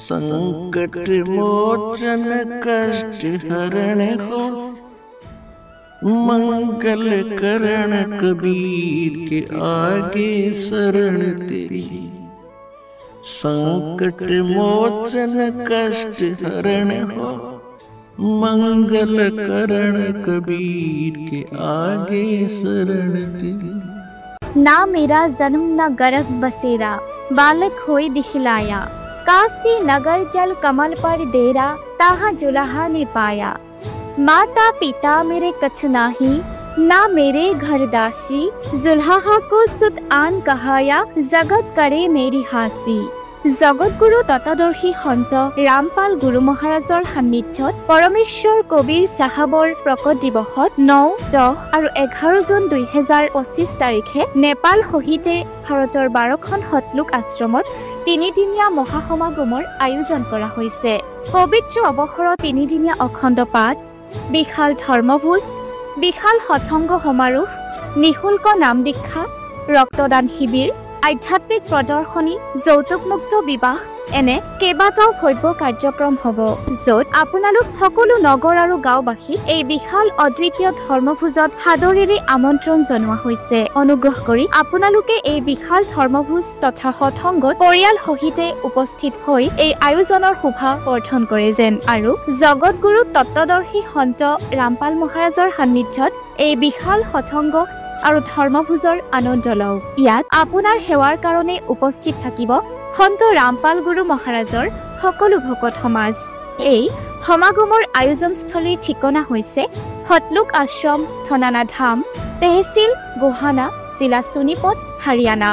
संकट मोचन कष्ट हरण हो, मंगल करण कबीर के आगे शरण तेरी। संकट मोचन कष्ट हरण हो, मंगल करण कबीर के आगे शरण तेरी। ना मेरा जन्म न गर्भ बसेरा, बालक होई दिखलाया। काशी नगर जल कमल पर डेरा, ताहा जुलाहा ने पाया। माता पिता मेरे कछ नाही, ना मेरे घर दासी। जुल्हा को सुत आन कहाया, जगत करे मेरी हासी। जगतगुरु তত্ত্বদৰ্শী সন্ত ৰামপাল গুৰু মহাৰাজৰ সান্নিধ্যত পৰমেশ্বৰ কবিৰ চাহাবৰ প্ৰকট দিৱসত 9, 10 আৰু 11 জুন 2025 তাৰিখে নেপাল সহিতে ভাৰতৰ 12খন সতলোক আশ্ৰমত তিনিদিনীয়া মহাসমাগমৰ আয়োজন কৰা হৈছে। পবিত্ৰ অৱসৰৰ তিনিদিনীয়া অখণ্ড পাঠ, বিশাল ধৰ্মভোজ, বিশাল সৎসংগ সমাৰোহ, নিঃশুল্ক নাম দীক্ষা, ৰক্তদান শিবিৰ, আধ্যাত্মিক প্ৰদৰ্শনী, যৌতুকমুক্ত বিবাহ এনে কেইবাটাও ভব্য কাৰ্যক্ৰম হ'ব, য'ত আপোনালোক সকলো নগৰ আৰু গাঁওবাসী এই বিশাল অদ্বিতীয় ধৰ্মভোজত সাদৰেৰে আমন্ত্ৰণ জনোৱা হৈছে। অনুগ্ৰহ কৰি আপোনালোকে এই বিশাল ধৰ্মভোজ তথা সৎসংগত পৰিয়াল সহিতে উপস্থিত হৈ এই আয়োজনৰ শোভা বৰ্ধন কৰে যেন আৰু জগতগুৰু তত্ত্বদৰ্শী সন্ত ৰামপাল মহাৰাজৰ সান্নিধ্যত এই বিশাল সৎসংগ আৰু ধৰ্মভোজৰ আনন্দ লওক। ইয়াত আপোনাৰ সেৱাৰ কাৰণে উপস্থিত থাকিব সন্ত ৰামপাল গুৰু মহাৰাজৰ সকলো ভকত সমাজ। এই সমাগমৰ আয়োজনস্থলীৰ ঠিকনা হৈছে সতলোক আশ্ৰম, থনানা ধাম, তেহচিল গোহানা, জিলা সোনিপত, হাৰিয়ানা।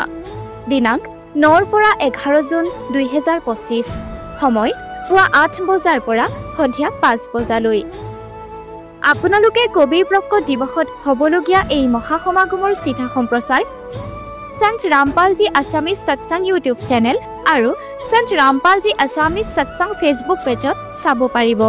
দিনাংক 9 পৰা 11 জুন 2025। সময় পুৱা 8 বজাৰ পৰা সন্ধিয়া 5 বজালৈ। আপোনালোকে কবিৰ প্ৰকট দিৱসত হ'বলগীয়া এই মহাসমাগমৰ চিধা সম্প্ৰচাৰ সন্ত ৰামপালজী আছামিজ সৎসং ইউটিউব চেনেল আৰু সন্ত ৰামপালজী আছামিজ সৎসং ফেচবুক পেজত চাব পাৰিব।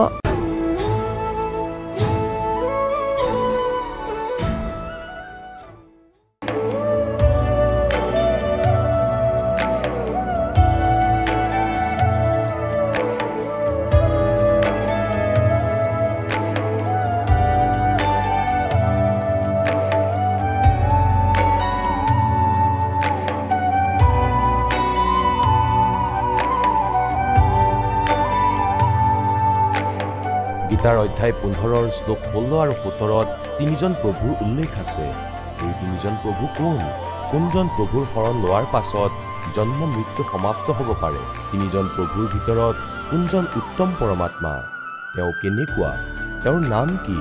গীতাৰ অধ্যায় 15 শ্লোক 16 আৰু 17 তিনিজন প্ৰভুৰ উল্লেখ আছে। এই তিনিজন প্ৰভু কোনজন প্ৰভুৰ শৰণ লোৱাৰ পাছত জন্ম মৃত্যু সমাপ্ত হ'ব পাৰে? তিনিজন প্ৰভুৰ ভিতৰত কোনজন উত্তম পৰমাত্মা? তেওঁ কেনেকুৱা? তেওঁৰ নাম কি?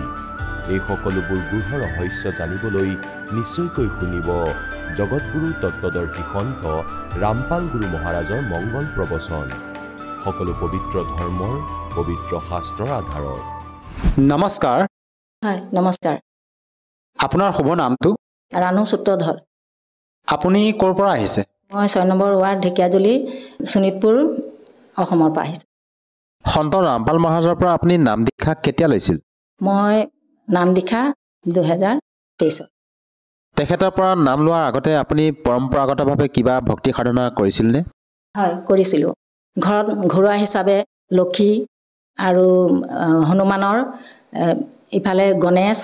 এই সকলোবোৰ গূঢ় ৰহস্য জানিবলৈ নিশ্চয়কৈ শুনিব জগতগুৰু তত্ত্বদৰ্শী সন্ত ৰামপাল গুৰু মহাৰাজৰ মংগল প্ৰবচন, সকলো পবিত্ৰ ধৰ্মৰ পবিত্ৰ শাস্ত্ৰৰ আধাৰত। নমস্কাৰ। হয়, নমস্কাৰ। আপোনাৰ শুভ নামটো? ৰাণু সূত্ৰধৰ। আপুনি ক'ৰ পৰা আহিছে? মই 6 নম্বৰ ৱাৰ্ড ঢেকিয়াজুলি, শোণিতপুৰ, অসমৰ পৰা আহিছোঁ। সন্ত ৰামপাল মহাৰাজৰ পৰা আপুনি নাম দীক্ষা কেতিয়া লৈছিল? মই নাম দীক্ষা 2023। তেখেতৰ পৰা নাম লোৱাৰ আগতে আপুনি পৰম্পৰাগতভাৱে কিবা ভক্তি সাধনা কৰিছিলনে? হয়, কৰিছিলোঁ। ঘৰত ঘৰুৱা হিচাপে লক্ষী আৰু হনুমানৰ, ইফালে গণেশ,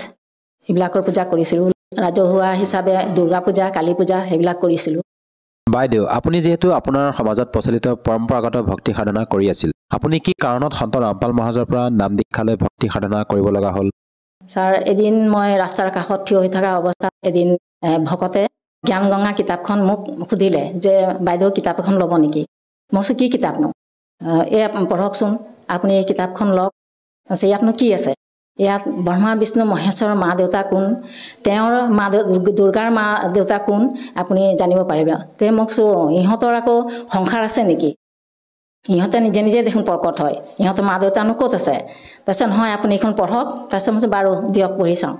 এইবিলাকৰ পূজা কৰিছিলোঁ। ৰাজহুৱা হিচাপে দুৰ্গা পূজা, কালী পূজা সেইবিলাক কৰিছিলোঁ। বাইদেউ, আপুনি যিহেতু আপোনাৰ সমাজত প্ৰচলিত পৰম্পৰাগত ভক্তি সাধনা কৰি আছিল, আপুনি কি কাৰণত সন্ত ৰামপাল মহাৰাজৰ পৰা নাম দীক্ষা লৈ ভক্তি সাধনা কৰিব লগা হ'ল? ছাৰ, এদিন মই ৰাস্তাৰ কাষত থিয় হৈ থকা অৱস্থাত এদিন ভকতে জ্ঞান গংগা কিতাপখন মোক সুধিলে যে বাইদেউ কিতাপ এখন ল'ব নেকি? মই কৈছোঁ কি কিতাপনো? এয়া পঢ়কচোন, আপুনি এই কিতাপখন লওক। ইয়াতনো কি আছে? ইয়াত ব্ৰহ্মা বিষ্ণু মহেশ্বৰৰ মা দেউতা কোন, তেওঁৰ দুৰ্গাৰ মা দেউতা কোন, আপুনি জানিব পাৰিব। তে মোক ইহঁতৰ আকৌ সংসাৰ আছে নেকি? ইহঁতে নিজে নিজে দেখোন প্ৰকট হয়, ইহঁতৰ মা দেউতানো ক'ত আছে? তাৰপিছত নহয়, আপুনি এইখন পঢ়ক। তাৰপিছত মই বাৰু দিয়ক, পঢ়ি চাওঁ।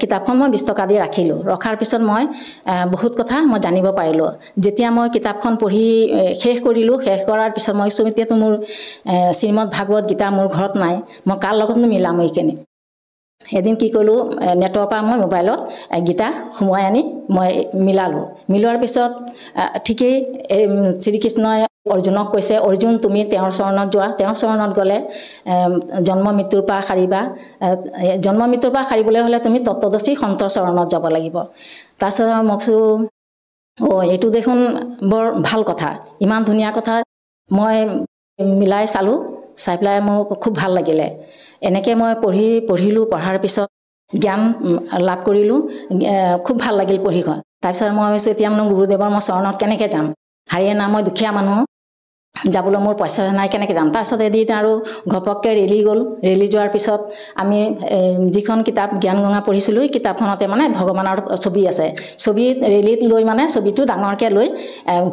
কিতাপখন মই 20 টকা দি ৰাখিলোঁ। ৰখাৰ পিছত মই বহুত কথা মই জানিব পাৰিলোঁ। যেতিয়া মই কিতাপখন পঢ়ি শেষ কৰিলোঁ, শেষ কৰাৰ পিছত মই এতিয়াতো মোৰ শ্ৰীমদ ভাগৱত গীতা মোৰ ঘৰত নাই, মই কাৰ লগতনো মিলাম এইখিনি? এদিন কি কৰিলোঁ নেটৰ পৰা মই মোবাইলত গীতা সোমোৱাই আনি মই মিলালোঁ মিলোৱাৰ পিছত ঠিকেই শ্ৰীকৃষ্ণই অৰ্জুনক কৈছে অৰ্জুন তুমি তেওঁৰ চৰণত যোৱা তেওঁৰ চৰণত গ'লে জন্ম মৃত্যুৰ পৰা সাৰিবা জন্ম মৃত্যুৰ পৰা সাৰিবলৈ হ'লে তুমি তত্ত্বদৰ্শী সন্তৰ চৰণত যাব লাগিব তাৰপিছত মই কৈছোঁ এইটো দেখোন বৰ ভাল কথা ইমান ধুনীয়া কথা মই মিলাই চালোঁ চাই পেলাই মোৰ খুব ভাল লাগিলে এনেকৈ মই পঢ়িলোঁ পঢ়াৰ পিছত জ্ঞান লাভ কৰিলোঁ খুব ভাল লাগিল পঢ়িখন তাৰপিছত মই ভাবিছোঁ এতিয়া মোৰ গুৰুদেৱৰ মই চৰণত কেনেকৈ যাম হাৰিয়ানা মই দুখীয়া মানুহ যাবলৈ মোৰ পইচা নাই কেনেকৈ যাম তাৰপিছত এদিন আৰু ঘপককৈ ৰেলি গ'ল ৰেলি যোৱাৰ পিছত আমি যিখন কিতাপ জ্ঞান গংগা পঢ়িছিলোঁ এই কিতাপখনতে মানে ভগৱানৰ ছবি আছে ছবি ৰেলিত লৈ মানে ছবিটো ডাঙৰকৈ লৈ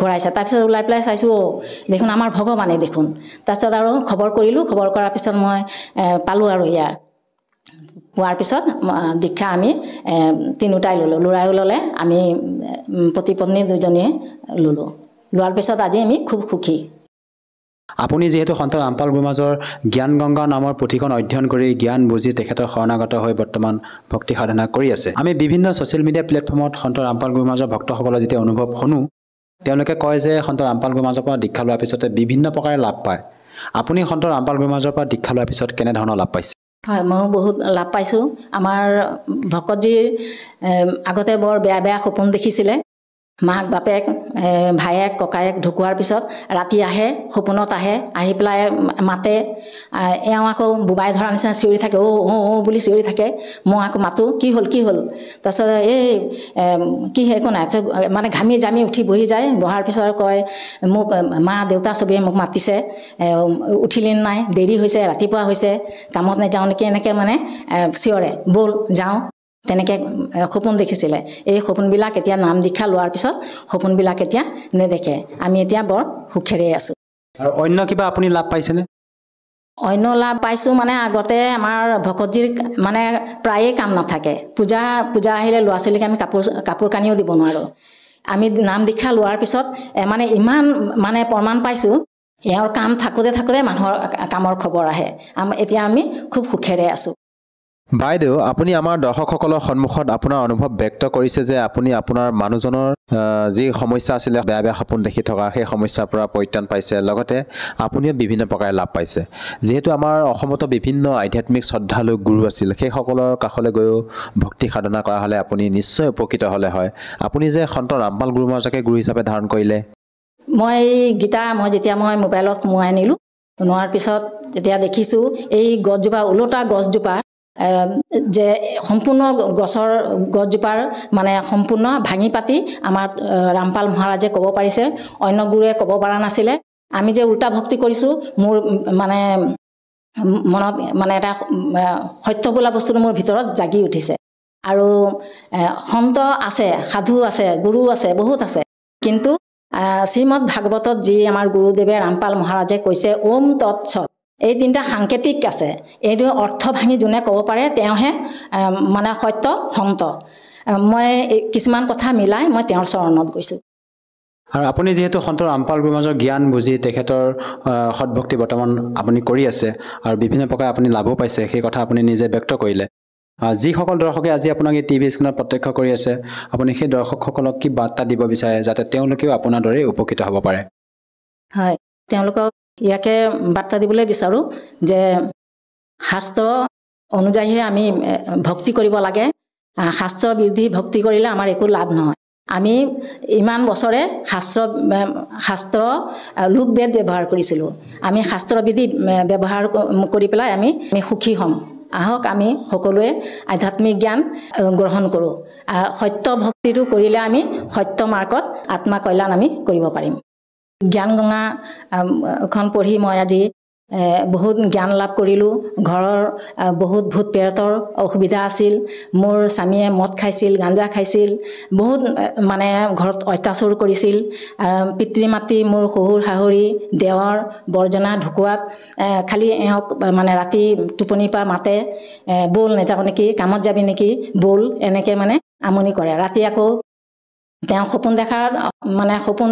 ঘূৰাইছে তাৰপিছত ওলাই পেলাই চাইছোঁ দেখোন আমাৰ ভগৱানেই দেখোন তাৰপিছত আৰু খবৰ কৰিলোঁ খবৰ কৰাৰ পিছত মই পালোঁ আৰু ইয়াৰ পোৱাৰ পিছত দীক্ষা আমি তিনিওটাই ল'লোঁ ল'ৰায়ো ল'লে আমি পতি পত্নী দুজনীয়ে ল'লোঁ লোৱাৰ পিছত আজি আমি খুব সুখী আপুনি যিহেতু সন্ত ৰামপাল গুৰুমাজৰ জ্ঞান গংগা নামৰ পুথিখন অধ্যয়ন কৰি জ্ঞান বুজি তেখেতৰ শৰণাগত হৈ বৰ্তমান ভক্তি সাধনা কৰি আছে আমি বিভিন্ন ছ'চিয়েল মিডিয়া প্লেটফৰ্মত সন্ত ৰামপাল গুৰুমাজৰ ভক্তসকলৰ যেতিয়া অনুভৱ শুনো তেওঁলোকে কয় যে সন্ত ৰামপাল গুৰুমাজৰ পৰা দীক্ষা লোৱাৰ পিছতে বিভিন্ন প্ৰকাৰে লাভ পায় আপুনি সন্ত ৰামপাল গুৰুমাজৰ পৰা দীক্ষা লোৱাৰ পিছত কেনেধৰণৰ লাভ পাইছে হয় মই বহুত লাভ পাইছোঁ আমাৰ ভকতজীৰ আগতে বৰ বেয়া সপোন দেখিছিলে মাক বাপেক ভায়েক ককায়েক ঢুকোৱাৰ পিছত ৰাতি আহে সপোনত আহি পেলাই মাতে এওঁ আকৌ বুবাই ধৰা নিচিনা চিঞৰি থাকে বুলি চিঞৰি থাকে মই আকৌ মাতোঁ কি হ'ল তাৰপিছত এই কি একো নাই মানে ঘামি জামি উঠি বহি যায় বহাৰ পিছত আৰু কয় মোক মা দেউতা চবেই মোক মাতিছে উঠিলি নাই দেৰি হৈছে ৰাতিপুৱা হৈছে কামত নাযাওঁ নেকি এনেকৈ মানে চিঞৰে ব'ল যাওঁ তেনেকৈ সপোন দেখিছিলে এই সপোনবিলাক এতিয়া নাম দীক্ষা লোৱাৰ পিছত সপোনবিলাক এতিয়া নেদেখে আমি এতিয়া বৰ সুখেৰে আছোঁ আৰু অন্য কিবা আপুনি লাভ পাইছেনে অন্য লাভ পাইছোঁ মানে আগতে আমাৰ ভকতজীৰ মানে প্ৰায়ে কাম নাথাকে পূজা আহিলে ল'ৰা ছোৱালীক আমি কাপোৰ কানিও দিব নোৱাৰোঁ আমি নাম দীক্ষা লোৱাৰ পিছত মানে ইমান মানে প্ৰমাণ পাইছোঁ এওঁৰ কাম থাকোঁতে মানুহৰ কামৰ খবৰ আহে এতিয়া আমি খুব সুখেৰে আছোঁ বাইদেউ আপুনি আমাৰ দৰ্শকসকলৰ সন্মুখত আপোনাৰ অনুভৱ ব্যক্ত কৰিছে যে আপুনি আপোনাৰ মানুহজনৰ যি সমস্যা আছিলে বেয়া সপোন দেখি থকা সেই সমস্যাৰ পৰা পৰিত্ৰাণ পাইছে লগতে আপুনিও বিভিন্ন প্ৰকাৰে লাভ পাইছে যিহেতু আমাৰ অসমতো বিভিন্ন আধ্যাত্মিক শ্ৰদ্ধালু গুৰু আছিল সেইসকলৰ কাষলৈ গৈও ভক্তি সাধনা কৰা হ'লে আপুনি নিশ্চয় উপকৃত হ'লে হয় আপুনি যে সন্ত ৰামপাল গুৰুমাজকে গুৰু হিচাপে ধাৰণ কৰিলে মই গীতা যেতিয়া মই মোবাইলত সোমোৱাই আনিলোঁ সোমোৱাৰ পিছত তেতিয়া দেখিছোঁ এই গছজোপা ওলোটা গছজোপা যে সম্পূৰ্ণ গছজোপাৰ মানে সম্পূৰ্ণ ভাঙি পাতি আমাৰ ৰামপাল মহাৰাজে ক'ব পাৰিছে অন্য গুৰুৱে ক'ব পৰা নাছিলে আমি যে উল্টা ভক্তি কৰিছোঁ মোৰ মানে মনত মানে এটা সত্য বোলা বস্তুটো মোৰ ভিতৰত জাগি উঠিছে আৰু সন্ত আছে সাধু আছে গুৰু আছে বহুত আছে কিন্তু শ্ৰীমদ ভাগৱতত যি আমাৰ গুৰুদেৱে ৰামপাল মহাৰাজে কৈছে ওম তৎসৎ এই তিনিটা সাংকেতিক আছে এইটো অৰ্থ ভাঙি যোনে ক'ব পাৰে তেওঁহে মানে সত্য সন্ত মই কিছুমান কথা মিলাই মই তেওঁৰ চৰণত গৈছোঁ আৰু আপুনি যিহেতু সন্ত ৰামপাল গুৰুমাজৰ জ্ঞান বুজি তেখেতৰ সৎভক্তি বৰ্তমান আপুনি কৰি আছে আৰু বিভিন্ন প্ৰকাৰে আপুনি লাভো পাইছে সেই কথা আপুনি নিজে ব্যক্ত কৰিলে যিসকল দৰ্শকে আজি আপোনাক এই টিভি স্ক্ৰীণত প্ৰত্যক্ষ কৰি আছে আপুনি সেই দৰ্শকসকলক কি বাৰ্তা দিব বিচাৰে যাতে তেওঁলোকেও আপোনাৰ দৰে উপকৃত হ'ব পাৰে হয় তেওঁলোকক ইয়াকে বাৰ্তা দিবলৈ বিচাৰোঁ যে শাস্ত্ৰ অনুযায়ীহে আমি ভক্তি কৰিব লাগে শাস্ত্ৰ বিৰোধী ভক্তি কৰিলে আমাৰ একো লাভ নহয় আমি ইমান বছৰে শাস্ত্ৰ লোকবেদ ব্যৱহাৰ কৰিছিলোঁ আমি শাস্ত্ৰবিধি ব্যৱহাৰ কৰি পেলাই আমি সুখী হ'ম আহক আমি সকলোৱে আধ্যাত্মিক জ্ঞান গ্ৰহণ কৰোঁ সত্য ভক্তিটো কৰিলে আমি সত্য মাৰ্গত আত্মা কল্যাণ আমি কৰিব পাৰিম জ্ঞান গংগা খন পঢ়ি মই আজি বহুত জ্ঞান লাভ কৰিলোঁ ঘৰৰ বহুত ভূত প্ৰেতৰ অসুবিধা আছিল মোৰ স্বামীয়ে মদ খাইছিল গাঞ্জা খাইছিল বহুত মানে ঘৰত অত্যাচাৰ কৰিছিল পিতৃ মাতৃ মোৰ শহুৰ শাহুৰী দেৱৰ বৰ্জনা ঢুকুৱাত খালি এওঁক মানে ৰাতি টোপনিৰ পৰা মাতে ব'ল নেযাওঁ নেকি কামত যাবি নেকি ব'ল এনেকৈ মানে আমনি কৰে ৰাতি আকৌ তেওঁ সপোন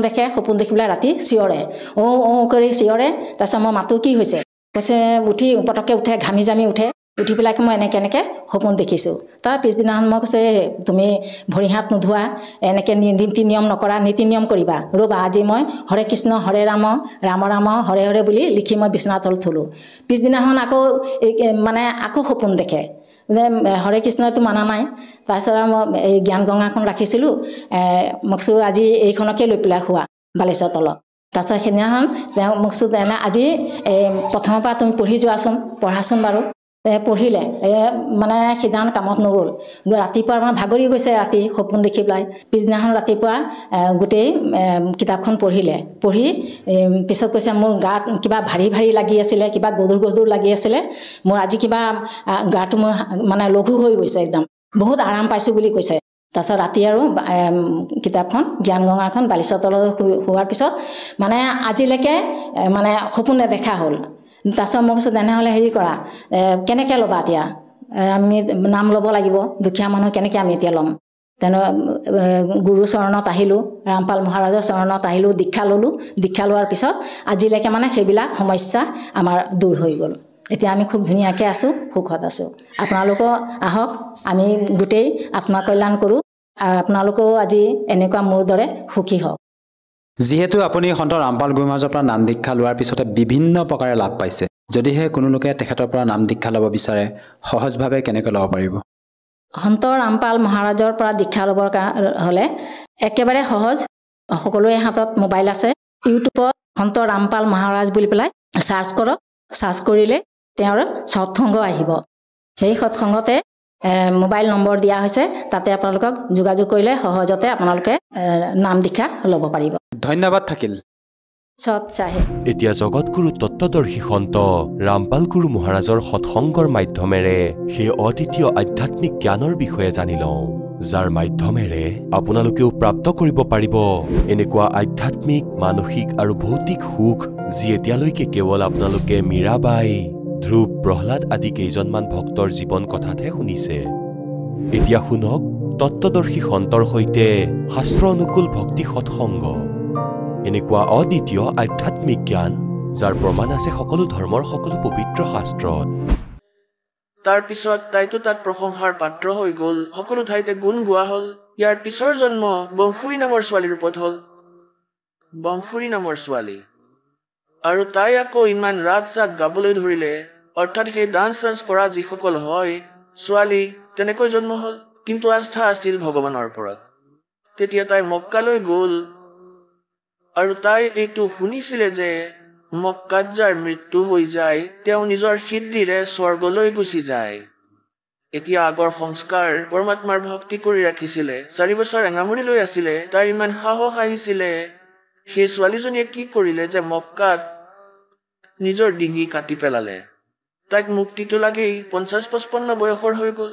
দেখে সপোন দেখি পেলাই ৰাতি চিঞৰে কৰি চিঞৰে তাৰপিছত মই মাতো কি হৈছে কৈছে উঠি পটককৈ উঠে ঘামি জামি উঠে উঠি পেলাই মই এনেকৈ সপোন দেখিছোঁ। তাৰ পিছদিনাখন মই কৈছোঁ তুমি ভৰি হাত নোধোৱা, এনেকৈ নীতি নিয়ম নকৰা, নীতি নিয়ম কৰিবা, ৰ'বা আজি মই হৰে কৃষ্ণ হৰে ৰাম ৰাম ৰাম হৰে হৰে বুলি লিখি মই বিচনাৰ তলত থলোঁ। পিছদিনাখন আকৌ মানে আকৌ সপোন দেখে যে হৰে কৃষ্ণটো মানা নাই। তাৰপিছত আৰু মই এই জ্ঞান গংগাখন ৰাখিছিলোঁ, মই কৈছোঁ আজি এইখনকে লৈ পেলাই শোৱা বালিচৰ তলত। তাৰপিছত সেইদিনাখন তেওঁ মোক কৈছোঁ তেনে আজি প্ৰথমৰ পৰা তুমি পঢ়ি যোৱাচোন, পঢ়াচোন বাৰু। পঢ়িলে মানে সিদিনাখন কামত নগ'ল। ৰাতিপুৱা আমাৰ ভাগৰি গৈছে ৰাতি সপোন দেখি পেলাই। পিছদিনাখন ৰাতিপুৱা গোটেই কিতাপখন পঢ়িলে। পঢ়ি পিছত কৈছে মোৰ গাত কিবা ভাৰী ভাৰী লাগি আছিলে, কিবা গধুৰ গধুৰ লাগি আছিলে, মোৰ আজি কিবা গাটো মোৰ মানে লঘু হৈ গৈছে, একদম বহুত আৰাম পাইছোঁ বুলি কৈছে। তাৰপিছত ৰাতি আৰু কিতাপখন জ্ঞান গংগাখন বালিচৰ তলত শোৱাৰ পিছত মানে আজিলৈকে মানে সপোন নেদেখা হ'ল। তাৰপিছত মই কৈছোঁ তেনেহ'লে হেৰি কৰা, কেনেকৈ ল'বা এতিয়া, আমি নাম ল'ব লাগিব, দুখীয়া মানুহ কেনেকৈ আমি এতিয়া ল'ম। তেনে গুৰু চৰণত আহিলোঁ, ৰামপাল মহাৰাজৰ চৰণত আহিলোঁ, দীক্ষা ল'লোঁ। দীক্ষা লোৱাৰ পিছত আজিলৈকে মানে সেইবিলাক সমস্যা আমাৰ দূৰ হৈ গ'ল। এতিয়া আমি খুব ধুনীয়াকৈ আছোঁ, সুখত আছোঁ। আপোনালোকেও আহক, আমি গোটেই আত্মকল্যাণ কৰোঁ। আপোনালোকেও আজি এনেকুৱা মোৰ দৰে সুখী হওক। যিহেতু আপুনি সন্ত ৰামপাল গুৰু মহাৰাজৰ পৰা নাম দীক্ষা লোৱাৰ পিছতে বিভিন্ন প্ৰকাৰে লাভ পাইছে, যদিহে কোনো লোকে তেখেতৰ পৰা নাম দীক্ষা ল'ব বিচাৰে সহজভাৱে কেনেকৈ ল'ব পাৰিব? সন্ত ৰামপাল মহাৰাজৰ পৰা দীক্ষা ল'বৰ হ'লে একেবাৰে সহজ। সকলোৰে হাতত মোবাইল আছে। ইউটিউবত সন্ত ৰামপাল মহাৰাজ বুলি পেলাই চাৰ্চ কৰক। চাৰ্চ কৰিলে তেওঁৰ সৎসংগ আহিব। সেই সৎসংগতে মোবাইল নম্বৰ দিয়া হৈছে, তাতে আপোনালোকক যোগাযোগ কৰিলে সহজতে আপোনালোকে নাম দীক্ষা ল'ব পাৰিব। ধন্যবাদ থাকিল। সৎ চাহেব। এতিয়া জগতগুৰু তত্ত্বদৰ্শী সন্ত ৰামপাল গুৰু মহাৰাজৰ সৎসংগৰ মাধ্যমেৰে সেই অদ্বিতীয় আধ্যাত্মিক জ্ঞানৰ বিষয়ে জানি লওঁ, যাৰ মাধ্যমেৰে আপোনালোকেও প্ৰাপ্ত কৰিব পাৰিব এনেকুৱা আধ্যাত্মিক, মানসিক আৰু ভৌতিক সুখ যি এতিয়ালৈকে কেৱল আপোনালোকে মীৰাবাই, ধ্ৰুৱ, প্ৰহ্লাদ আদি কেইজনমান ভক্তৰ জীৱন কথাতহে শুনিছে। এতিয়া শুনক তত্ত্বদৰ্শী সন্তৰ সৈতে শাস্ত্ৰ অনুকূল ভক্তি সৎসংগ, এনেকুৱা অদ্বিতীয় আধ্যাত্মিক জ্ঞান যাৰ প্ৰমাণ আছে সকলো ধৰ্মৰ সকলো পবিত্ৰ শাস্ত্ৰত। তাৰ পিছত তাইতো তাত প্ৰশংসাৰ পাত্ৰ হৈ গ'ল, সকলো ঠাইতে গুণ গোৱা হ'ল। ইয়াৰ পিছৰ জন্ম বংশুৰী নামৰ ছোৱালীৰ ৰূপত হ'ল। বংশুৰী নামৰ ছোৱালী, আৰু তাই আকৌ ইমান ৰাগ জাগ গাবলৈ ধৰিলে, অৰ্থাৎ সেই ডান্স চান্স কৰা যিসকল হয় ছোৱালী, তেনেকৈ জন্ম হ'ল। কিন্তু আস্থা আছিল ভগৱানৰ ওপৰত। তেতিয়া তাই মক্কালৈ গ'ল, আৰু তাই এইটো শুনিছিলে যে মক্কাত যাৰ মৃত্যু হৈ যায় তেওঁ নিজৰ সিদ্ধিৰে স্বৰ্গলৈ গুচি যায়। এতিয়া আগৰ সংস্কাৰ পৰমাত্মাৰ ভক্তি কৰি ৰাখিছিলে, 4 বছৰ এঙামুৰি লৈ আছিলে, তাইৰ ইমান সাহস আহিছিলে। সেই ছোৱালীজনীয়ে কি কৰিলে যে মক্কাত নিজৰ ডিঙি কাটি পেলালে। তাইক মুক্তিটো লাগেই, 50-55 বয়সৰ হৈ গ'ল,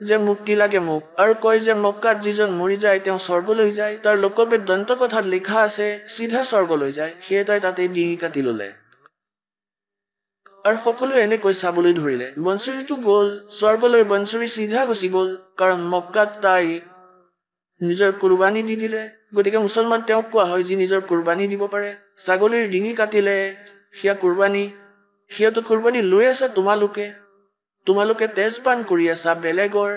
যে মুক্তি লাগে মোক, আৰু কয় যে মক্কাত যিজন মৰি যায় তেওঁ স্বৰ্গলৈ যায়। তাৰ লোকবেদ দন্ত কথাত লিখা আছে চিধা স্বৰ্গলৈ যায়। সেয়ে তাই তাতেই ডিঙি কাটি ললে। আৰু সকলোৱে এনেকৈ চাবলৈ ধৰিলে। বনচুৰীটো গ'ল স্বৰ্গলৈ, বনচুৰী চিধা গুচি গ'ল, কাৰণ মক্কাত তাই নিজৰ কুৰবানী দি দিলে। গতিকে মুছলমান তেওঁক কোৱা হয় যি নিজৰ কুৰবানী দিব পাৰে। ছাগলীৰ ডিঙি কাটিলে, সেয়া কুৰবানী। সিহঁতো কুৰবানী লৈ আছা তোমালোকে তেজপান কৰি আছা বেলেগৰ।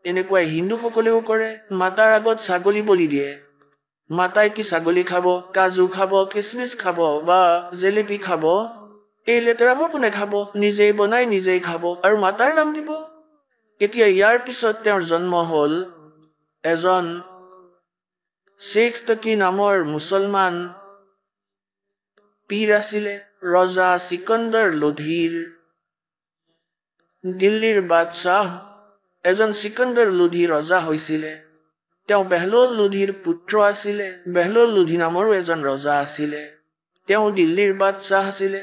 এনেকুৱাই হিন্দুসকলেও কৰে, মাতাৰ আগত ছাগলী বলি দিয়ে। মাতাই কি ছাগলী খাব, কাজু খাব, কিচমিচ খাব বা জেলেপি খাব? এই লেতেৰাবোৰ কোনে খাব? নিজেই বনাই নিজেই খাব আৰু মাতাৰ নাম দিব। এতিয়া ইয়াৰ পিছত তেওঁৰ জন্ম হ'ল এজন শেখ তকি নামৰ মুছলমান পীৰ আছিলে, ৰজা চিকন্দৰ লোধীৰ, দিল্লীৰ বাদশ্বাহ এজন চিকন্দৰ লোধী ৰজা হৈছিলে। তেওঁ বেহলোল লোধীৰ পুত্ৰ আছিলে। বেহলোল লোধী নামৰো এজন ৰজা আছিলে, তেওঁ দিল্লীৰ বাদশ্বাহ আছিলে।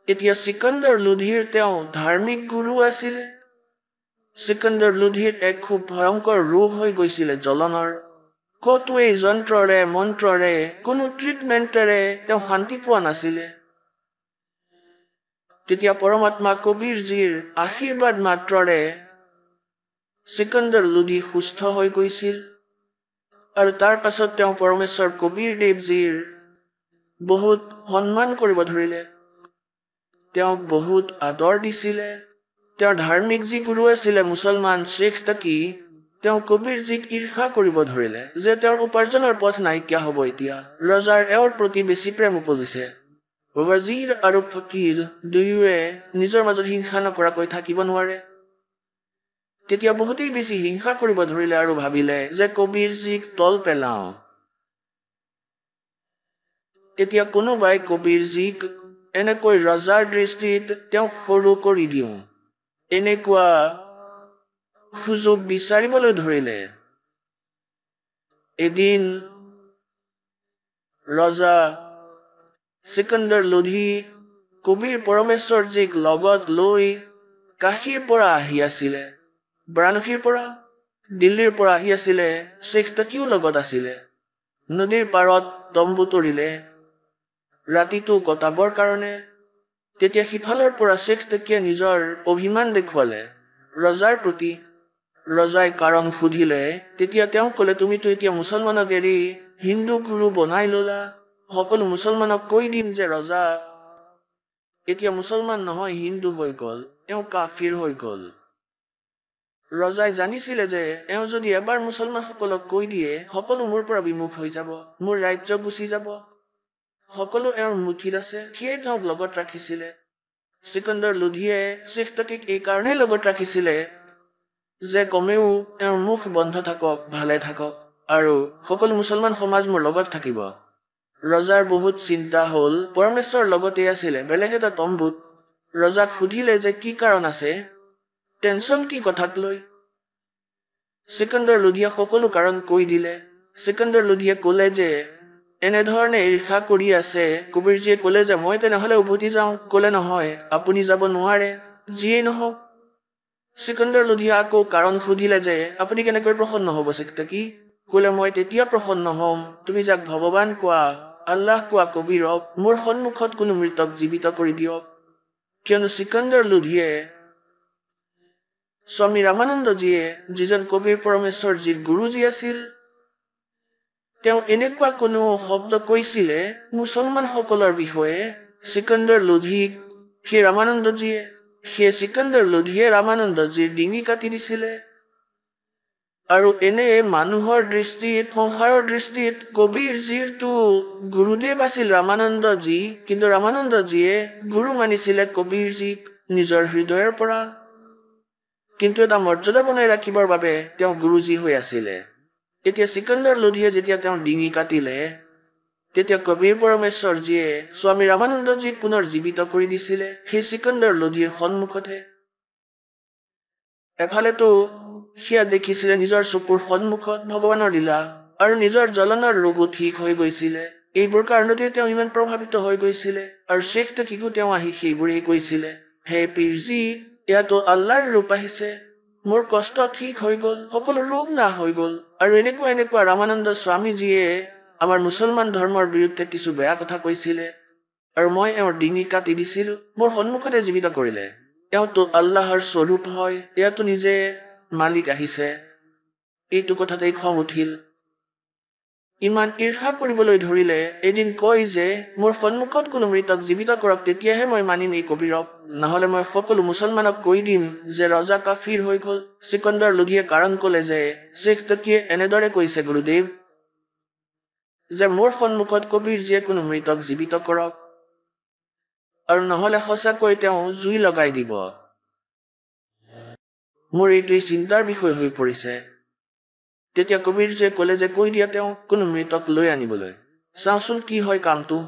এতিয়া চিকন্দৰ লোধীৰ তেওঁ ধাৰ্মিক গুৰু আছিলে। চিকন্দৰ লোধীৰ এক খুব ভয়ংকৰ ৰোগ হৈ গৈছিলে জ্বলনৰ। ক'তো এই যন্ত্ৰৰে মন্ত্ৰৰে কোনো ট্ৰিটমেণ্টেৰে তেওঁ শান্তি পোৱা নাছিলে। তেতিয়া পৰমাত্মা কবিৰজীৰ আশীৰ্বাদ মাত্ৰৰে চিকন্দৰ লোধী সুস্থ হৈ গৈছিল। আৰু তাৰ পাছত তেওঁ পৰমেশ্বৰ কবিৰ দেৱজীৰ বহুত সন্মান কৰিব ধৰিলে। তেওঁক বহুত আদৰ দিছিলে। তেওঁৰ ধাৰ্মিক যি গুৰু আছিলে মুছলমান শ্বেখ তাকি, তেওঁ কবিৰজীক ঈৰ্ষা কৰিব ধৰিলে যে তেওঁৰ উপাৰ্জনৰ পথ নাইকিয়া হ'ব। এতিয়া ৰজাৰ এওঁৰ প্ৰতি বেছি প্ৰেম উপজিছে। ৱাজিৰ আৰু ফকীৰ দুয়োৱে নিজৰ মাজত হিংসা নকৰাকৈ থাকিব নোৱাৰে। তেতিয়া বহুতেই বেছি হিংসা কৰিব ধৰিলে আৰু ভাবিলে যে কবিৰজীক তল পেলাওঁ। এতিয়া কোনোবাই কবিৰজীক এনেকৈ ৰজাৰ দৃষ্টিত তেওঁক সৰু কৰি দিওঁ, এনেকুৱা সুযোগ বিচাৰিবলৈ ধৰিলে। এদিন ৰজা সিকন্দৰ লোধি কবিৰ পৰমেশ্বৰজীক লগত লৈ কাশীৰ পৰা আহি আছিলে, বাৰাণসীৰ পৰা, দিল্লীৰ পৰা আহি আছিলে। শ্বেখ তাকিও লগত আছিলে। নদীৰ পাৰত তম্বু তৰিলে ৰাতিটো কটাবৰ কাৰণে। তেতিয়া সিফালৰ পৰা শ্বেখ তাকিয়ে নিজৰ অভিমান দেখুৱালে ৰজাৰ প্ৰতি। ৰজাই কাৰণ সুধিলে। তেতিয়া তেওঁ ক'লে, তুমিতো এতিয়া মুছলমানক এৰি হিন্দু গুৰু বনাই ললা। সকলো মুছলমানক কৈ দিম যে ৰজা এতিয়া মুছলমান নহয়, হিন্দু হৈ গ'ল, এওঁ কাফিৰ হৈ গ'ল। ৰজাই জানিছিলে যে এওঁ যদি এবাৰ মুছলমানসকলক কৈ দিয়ে সকলো মোৰ পৰা বিমুখ হৈ যাব, মোৰ ৰাজ্য গুচি যাব, সকলো এওঁৰ মুঠিত আছে। সেয়ে তেওঁক লগত ৰাখিছিলে। সিকন্দৰ লোধিয়ে শ্বেখ তাকিক এই কাৰণেই লগত ৰাখিছিলে যে কমেও এওঁৰ মুখ বন্ধ থাকক, ভালে থাকক, আৰু সকলো মুছলমান সমাজ মোৰ লগত থাকিব। ৰজাৰ বহুত চিন্তা হ'ল। পৰমেশ্বৰ লগতে আছিলে বেলেগ এটা তম্বুত। ৰজাক সুধিলে যে কি কাৰণ আছে, টেনচন কি কথাক লৈ। সিকন্দৰ লোধিয়ে সকলো কাৰণ কৈ দিলে। সিকন্দৰ লোধিয়ে ক'লে যে এনেধৰণে ঈৰ্ষা কৰি আছে। কবিৰজীয়ে ক'লে যে মই তেনেহ'লে উভতি যাওঁ। ক'লে নহয়, আপুনি যাব নোৱাৰে, যিয়েই নহওক। সিকন্দৰ লোধিয়ে আকৌ কাৰণ সুধিলে যে আপুনি কেনেকৈ প্ৰসন্ন হ'ব শ্বেখ তাকি। ক'লে মই তেতিয়া প্ৰসন্ন হ'ম তুমি যাক ভগৱান কোৱা, আল্লাহ কোৱা কবিৰক মোৰ সন্মুখত কোনো মৃতক জীৱিত কৰি দিয়ক। কিয়নো সিকন্দৰ লোধিয়ে স্বামী ৰামানন্দজীয়ে যিজন কবিৰ পৰমেশ্বৰজীৰ গুৰুজী আছিল, তেওঁ এনেকুৱা কোনো শব্দ কৈছিলে মুছলমানসকলৰ বিষয়ে সিকন্দৰ লোধিক, সেই ৰামানন্দজীয়ে, সেই সিকন্দৰ লোধিয়ে ৰামানন্দজীৰ ডিঙি কাটি দিছিলে। আৰু এনে মানুহৰ দৃষ্টিত, সংসাৰৰ দৃষ্টিত কবিৰজীৰটো গুৰুদেৱ আছিল ৰামানন্দজী, কিন্তু ৰামানন্দজীয়ে গুৰু মানিছিলে কবিৰজীক নিজৰ হৃদয়ৰ পৰা। কিন্তু এটা মৰ্যাদা বনাই ৰাখিবৰ বাবে তেওঁ গুৰুজী হৈ আছিলে। এতিয়া সিকন্দৰ লোধিয়ে যেতিয়া তেওঁ ডিঙি কাটিলে, তেতিয়া কবিৰ পৰমেশ্বৰজীয়ে স্বামী ৰামানন্দজীক পুনৰ জীৱিত কৰি দিছিলে সেই সিকন্দৰ লোধিৰ সন্মুখতে। এফালেতো সেয়া দেখিছিলে নিজৰ চকুৰ সন্মুখত ভগৱানৰ লীলা, আৰু নিজৰ জ্বলনৰ ৰোগো ঠিক হৈ গৈছিলে। এইবোৰ কাৰণতে তেওঁ ইমান প্ৰভাৱিত হৈ গৈছিলে। আৰু শ্বেখ তাকিকো তেওঁ আহি সেইবোৰেই কৈছিলে, হে পীৰজী, এয়াতো আল্লাহৰ ৰূপ আহিছে, মোৰ কষ্ট ঠিক হৈ গ'ল, সকলো ৰোগ না হৈ গ'ল। আৰু এনেকুৱা ৰামানন্দ স্বামীজীয়ে আমাৰ মুছলমান ধৰ্মৰ বিৰুদ্ধে কিছু বেয়া কথা কৈছিলে, আৰু মই এওঁৰ ডিঙি কাটি দিছিলো, মোৰ সন্মুখতে জীৱিত কৰিলে। এওঁতো আল্লাহৰ স্বৰূপ হয়, এয়াতো নিজে মালিক আহিছে। এইটো কথাতেই খং উঠিল। ইমান ঈৰ্ষা কৰিবলৈ ধৰিলে। এদিন কয় যে মোৰ সন্মুখত কোনো মৃতক জীৱিত কৰক, তেতিয়াহে মই মানিম এই কবিৰক, নহ'লে মই সকলো মুছলমানক কৈ দিম যে ৰজা কাফিৰ হৈ গ'ল। সিকন্দৰ লোধিয়ে কাৰণ ক'লে যে শ্বেখ তাকিয়ে এনেদৰে কৈছে গুৰুদেৱ যে মোৰ সন্মুখত কবিৰজীয়ে কোনো মৃতক জীৱিত কৰক, আৰু নহ'লে সঁচাকৈ তেওঁ জুই লগাই দিব। মোৰ এইটোৱেই চিন্তাৰ বিষয় হৈ পৰিছে। তেতিয়া কবিৰজীয়ে ক'লে যে কৈ দিয়া তেওঁ কোনো মৃতক লৈ আনিবলৈ, চাওঁচোন কি হয় কামটো।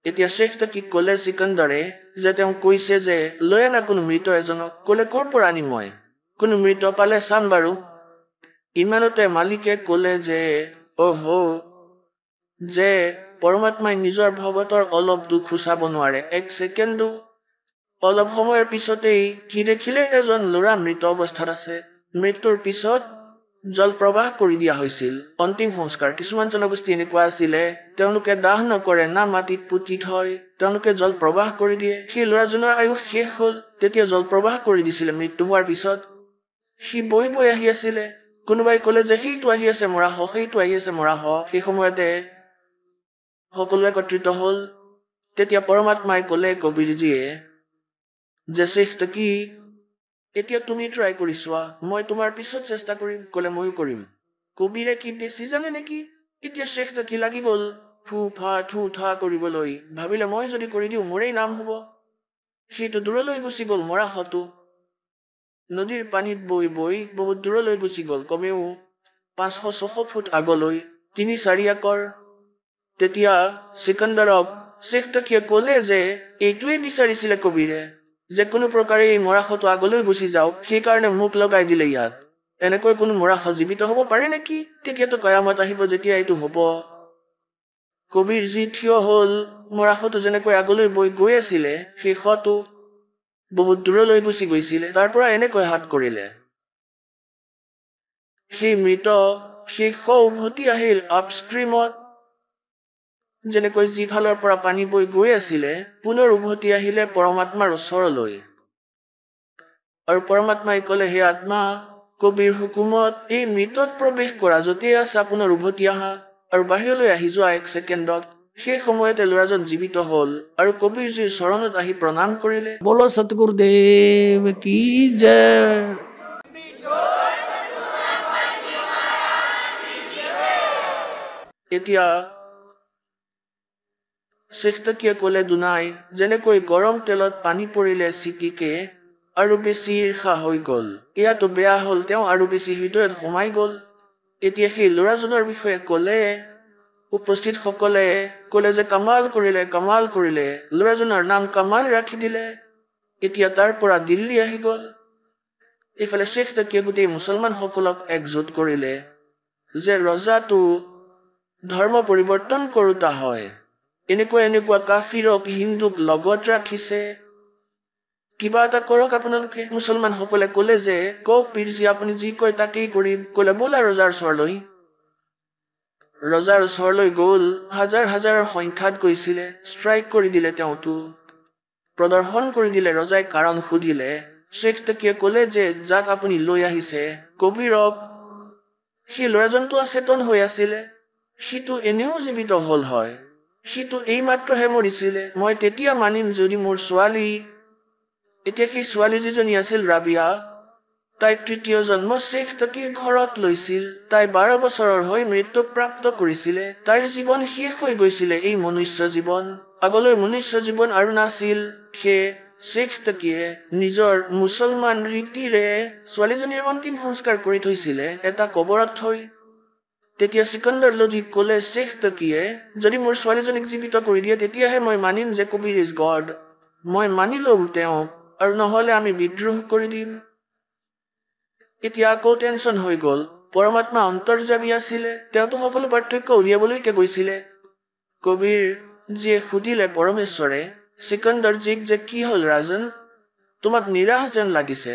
এতিয়া শ্বেখ তাকিক ক'লে সিকন্দৰে যে তেওঁ কৈছে যে লৈ আনা কোনো মৃত এজনক। ক'লে ক'ৰ পৰা আনিম মই, কোনো মৃত পালে চাম বাৰু। ইমানতে মালিকে ক'লে যে যে পৰমাত্মাই নিজৰ ভগতৰ অলপ দুখ চাব নোৱাৰে, এক ছেকেণ্ডো। অলপ সময়ৰ পিছতেই কি দেখিলে, এজন ল'ৰা মৃত অৱস্থাত আছে। মৃত্যুৰ পিছত জল প্ৰবাহ কৰি দিয়া হৈছিল, অন্তিম সংস্কাৰ। কিছুমান জনগোষ্ঠী এনেকুৱা আছিলে, তেওঁলোকে দাহ নকৰে, না মাটিত পুতি থয়, তেওঁলোকে জল প্ৰবাহ কৰি দিয়ে। সেই ল'ৰাজনৰ আয়ুস শেষ হ'ল, তেতিয়া জল প্ৰবাহ কৰি দিছিলে। মৃত্যু হোৱাৰ পিছত সি বৈ আহি আছিলে। কোনোবাই ক'লে যে সেইটো আহি আছে মৰাশ, সেইটো আহি আছে মৰাশ। সেই সময়তে সকলো একত্ৰিত হ'ল। তেতিয়া পৰমাত্মাই ক'লে কবিৰজীয়ে যে শেখ তাকি এতিয়া তুমি ট্ৰাই কৰি চোৱা, মই তোমাৰ পিছত চেষ্টা কৰিম। ক'লে ময়ো কৰিম। কবিৰে কি বেছি জানে নেকি? এতিয়া শেখ তাকি লাগি গ'ল থু থা কৰিবলৈ। ভাবিলে মই যদি কৰি দিওঁ মোৰেই নাম হ'ব। সেইটো দূৰলৈ গুচি গ'ল মৰাশটো। নদীৰ পানীত বৈ বৈ বহুত দূৰলৈ গুচি গ'ল, কমেও 500-600 ফুট আগলৈ, 3-4 একৰ। তেতিয়া চিকান্দাৰক শেখ তাকিয়ে ক'লে যে এইটোৱে বিচাৰিছিলে কবিৰে, যে কোনো প্ৰকাৰে এই মৰাশটো আগলৈ গুচি যাওক, সেইকাৰণে মোক লগাই দিলে ইয়াত। এনেকৈ কোনো মৰাশ জীৱিত হ'ব পাৰে নেকি? তেতিয়াতো কয়ামত আহিব যেতিয়া এইটো হ'ব। কবিৰ যি থিয় হ'ল, মৰাশটো যেনেকৈ আগলৈ বৈ গৈ আছিলে, শেষতো বহুত দূৰলৈ গুচি গৈছিলে, তাৰ পৰা এনেকৈ হাত কৰিলে। সেই মৃত শেষ উভতি আহিল আপষ্ট্ৰীমত। যেনেকৈ যিফালৰ পৰা পানী বৈ গৈ আছিলে, পুনৰ উভতি আহিলে পৰমাত্মাৰ ওচৰলৈ। আৰু পৰমাত্মাই ক'লে, হে আত্মা, কবিৰ হুকুমত এই মৃতত প্ৰৱেশ কৰা, য'তেই আছে আপোনাৰ উভতি আহা আৰু বাহিৰলৈ আহি যোৱা 1 ছেকেণ্ডত। সেই সময়তে ল'ৰাজন জীৱিত হ'ল আৰু কবিৰজীৰ চৰণত আহি প্ৰণাম কৰিলে। বলো সতগুৰুদেৱ কি জয়। এতিয়া শেখ তাকিয়ে ক'লে দুনাই, যেনেকৈ গৰম তেলত পানী পৰিলে চিটিকে আৰু বেছি ঈৰ্ষা হৈ গ'ল, এয়াতো বেয়া হ'ল, তেওঁ আৰু বেছি হৃদয়ত সোমাই গ'ল। এতিয়া সেই ল'ৰাজনৰ বিষয়ে ক'লে, উপস্থিত সকলে ক'লে যে কামাল কৰিলে। ল'ৰাজনৰ নাম কামাল ৰাখি দিলে। এতিয়া তাৰ পৰা দিল্লী আহি গ'ল। এইফালে শেখ তাকিয়ে গোটেই মুছলমান সকলক একজোট কৰিলে যে ৰজাটো ধৰ্ম পৰিৱৰ্তন কৰোতা হয়। এনেকুৱা কাফিৰক হিন্দুক লগত ৰাখিছে, কিবা এটা কৰক আপোনালোকে। মুছলমান সকলে ক'লে যে কওক পীৰজী, আপুনি যি কয় তাকেই কৰিম। ক'লে ব'লা ৰজাৰ ওচৰলৈ। ৰজাৰ ওচৰলৈ গ'ল, হাজাৰৰ সংখ্যাত গৈছিলে। ষ্ট্ৰাইক কৰি দিলে, তেওঁতো প্ৰদৰ্শন কৰি দিলে। ৰজাই কাৰণ সুধিলে। শেখ তাকিয়ে ক'লে যে যাক আপুনি লৈ আহিছে কবিৰক, সেই ল'ৰাজনটো অচেতন হৈ আছিলে, সিটো এনেও জীৱিত হ'ল হয়, সিটো এইমাত্ৰহে মৰিছিলে। মই তেতিয়া মানিম যদি মোৰ ছোৱালী, এতিয়া সেই ছোৱালী যিজনী আছিল ৰাবিয়া, তাই 3য় জন্ম শেখ তাকিৰ ঘৰত লৈছিল। তাই 12 বছৰৰ হৈ মৃত্যু প্ৰাপ্ত কৰিছিলে। তাইৰ জীৱন শেষ হৈ গৈছিলে, এই মনুষ্য জীৱন। আগলৈ মনুষ্য জীৱন আৰু নাছিল। সেয়ে শেখ তাকিয়ে নিজৰ মুছলমান ৰীতিৰে ছোৱালীজনীৰ অন্তিম সংস্কাৰ কৰি থৈছিলে এটা কবৰত থৈ। তেতিয়া চিকান্দাৰ লোধীক ক'লে শেখ তাকিয়ে, যদি মোৰ ছোৱালীজনীক জীৱিত কৰি দিয়ে তেতিয়াহে মই মানিম যে কবিৰ ইজ গড। মই মানি ল'ম তেওঁক, আৰু নহ'লে আমি বিদ্ৰোহ কৰি দিম। এতিয়া আকৌ টেনচন হৈ গ'ল। পৰমাত্মা অন্তৰ্যামী আছিলে, তেওঁতো সকলো পাৰ্থক্য উলিয়াবলৈকে গৈছিলে। কবিৰ যিয়ে সুধিলে পৰমেশ্বৰে চিকান্দাৰজীক যে কি হ'ল ৰাজন, তোমাক নিৰাশ যেন লাগিছে।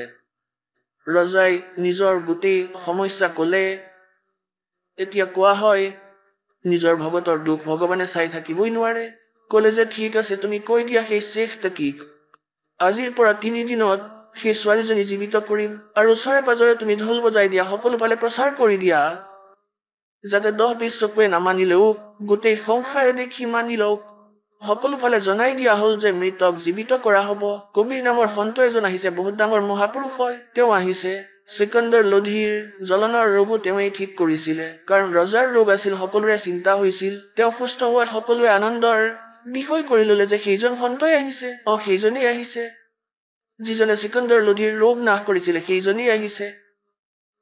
ৰজাই নিজৰ গোটেই সমস্যা ক'লে। এতিয়া কোৱা হয় নিজৰ ভগতৰ দুখ ভগৱানে চাই থাকিবই নোৱাৰে। ক'লে যে ঠিক আছে, তুমি কৈ দিয়া সেই শেখ তাকিক, আজিৰ পৰা 3 দিনত সেই ছোৱালীজনী জীৱিত কৰিম। আৰু ওচৰে পাজৰে তুমি ঢোল বজাই দিয়া, সকলো ফালে প্ৰচাৰ কৰি দিয়া, যাতে 10-20 চকুৱে নামানিলেও গোটেই সংসাৰে দেখি মানি লওক। সকলো ফালে জনাই দিয়া হ'ল যে মৃতক জীৱিত কৰা হ'ব। কবিৰ নামৰ সন্ত এজন আহিছে, বহুত ডাঙৰ মহাপুৰুষ হয়, তেওঁ আহিছে। চিকান্দাৰ লোধীৰ জ্বলনৰ ৰোগো তেওঁই ঠিক কৰিছিলে, কাৰণ ৰজাৰ ৰোগ আছিল, সকলোৰে চিন্তা হৈছিল। তেওঁ সুস্থ হোৱাত সকলোৱে আনন্দৰ বিষয় কৰি ল'লে যে সেইজন সন্তই আহিছে, সেইজনেই আহিছে, যিজনে চিকান্দাৰ লোধীৰ ৰোগ নাশ কৰিছিলে, সেইজনেই আহিছে।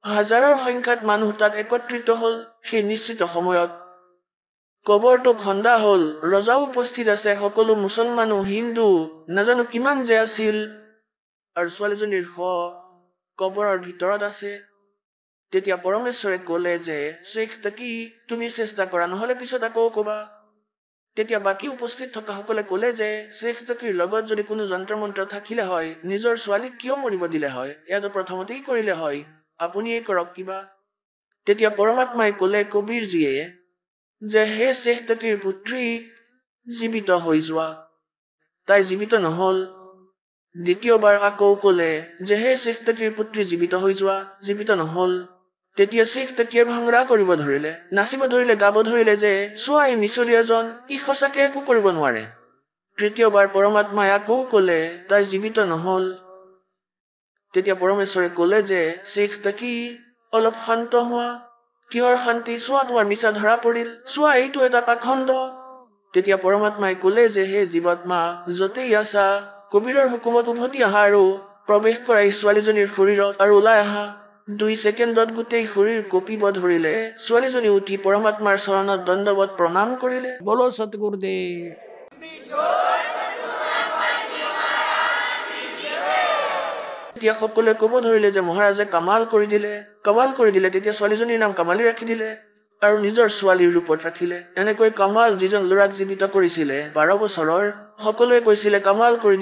হাজাৰৰ সংখ্যাত মানুহ তাত একত্ৰিত হ'ল। সেই নিশ্চিত সময়ত কবৰটো খন্দা হ'ল, ৰজাও উপস্থিত আছে, সকলো মুছলমানো হিন্দু নাজানো কিমান যে আছিল, আৰু ছোৱালীজনীৰ কবৰৰ ভিতৰত আছে। তেতিয়া পৰমেশ্বৰে ক'লে যে শেখ তাকি, তুমি চেষ্টা কৰা, নহ'লে পিছত আকৌ ক'বা। তেতিয়া বাকী উপস্থিত থকা সকলে ক'লে যে শেখ তাকিৰ লগত যদি কোনো যন্ত্ৰ মন্ত্ৰ থাকিলে হয়, নিজৰ ছোৱালীক কিয় মৰিব দিলে হয়, এয়াতো প্ৰথমতেই কৰিলে হয়, আপুনিয়ে কৰক কিবা। তেতিয়া পৰমাত্মাই ক'লে কবিৰজীয়ে যে হে শেখ তাকিৰ পুত্ৰী, জীৱিত হৈ যোৱা। তাই জীৱিত নহ'ল। দ্বিতীয়বাৰ আকৌ ক'লে যে হে শেখ তাকিৰ পুত্ৰী, জীৱিত হৈ যোৱা, জীৱিত নহ'ল। তেতিয়া শেখ তাকিয়ে ভাংৰা কৰিব ধৰিলে, নাচিব ধৰিলে, গাব ধৰিলে যে চোৱা এই মিছলীয়াজন, ই সঁচাকে একো কৰিব নোৱাৰে, তৃতীয়বাৰ পৰমাত্মাই আকৌ ক'লে তাই জীৱিত নহ'ল। তেতিয়া পৰমেশ্বৰে ক'লে যে শেখ তাকি অলপ শান্ত হোৱা। কিহৰ শান্তি? চোৱা তোমাৰ মিছা ধৰা পৰিল, চোৱা এইটো এটা পাখণ্ড। তেতিয়া পৰমাত্মাই ক'লে যে হে জীৱাত্মা, য'তেই আছা কবিৰৰ হুকুমত উভতি আহা আৰু প্ৰৱেশ কৰা এই ছোৱালীজনীৰ শৰীৰত আৰু ওলাই আহা। 2 ছেকেণ্ডত গোটেই শৰীৰ কঁপিব ধৰিলে। ছোৱালীজনী উঠি পৰমাত্মাৰ চৰণত দণ্ডৱত প্ৰণাম কৰিলে। বলো সতগুৰুদেৱ। তেতিয়া সকলোৱে ক'ব ধৰিলে যে মহাৰাজে কামাল কৰি দিলে। তেতিয়া ছোৱালীজনীৰ নাম কামালী ৰাখি দিলে আৰু নিজৰ ছোৱালীৰ ৰূপত ৰাখিলে। এনেকৈ কামাল যিজন ল'ৰাক জীৱিত কৰিছিলে 12 বছৰৰ, সকলোৱে কৈছিলে কামাল কৰি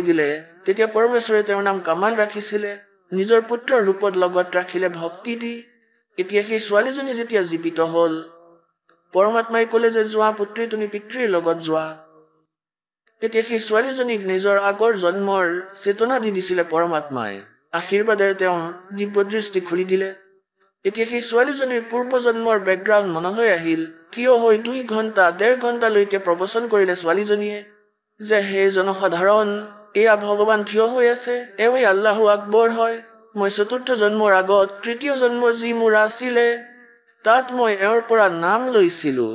দিলে। তেতিয়া পৰমেশ্বৰে তেওঁৰ নাম কামাল ৰাখিছিলে, নিজৰ পুত্ৰৰ ৰূপত লগত ৰাখিলে ভক্তি দি। এতিয়া সেই ছোৱালীজনী যেতিয়া জীৱিত হ'ল, পৰমাত্মাই ক'লে যে যোৱা পুত্ৰী, তুমি পিতৃৰ লগত যোৱা। এতিয়া সেই ছোৱালীজনীক নিজৰ আগৰ জন্মৰ চেতনা দি দিছিলে পৰমাত্মাই। আশীৰ্বাদেৰে তেওঁ দিব্য দৃষ্টি খুলি দিলে। এতিয়া সেই ছোৱালীজনীৰ পূৰ্বজন্মৰ বেকগ্ৰাউণ্ড মনলৈ আহিল। থিয় হৈ 2 ঘণ্টা 1.5 ঘণ্টালৈকে প্ৰবচন কৰিলে ছোৱালীজনীয়ে যে হে জনসাধাৰণ, এয়া ভগৱান থিয় হৈ আছে, এওঁই আল্লাহু আকবৰ হয়। মই 4ৰ্থ জন্মৰ আগত 3য় জন্ম যি মোৰ আছিলে তাত মই এওঁৰ পৰা নাম লৈছিলো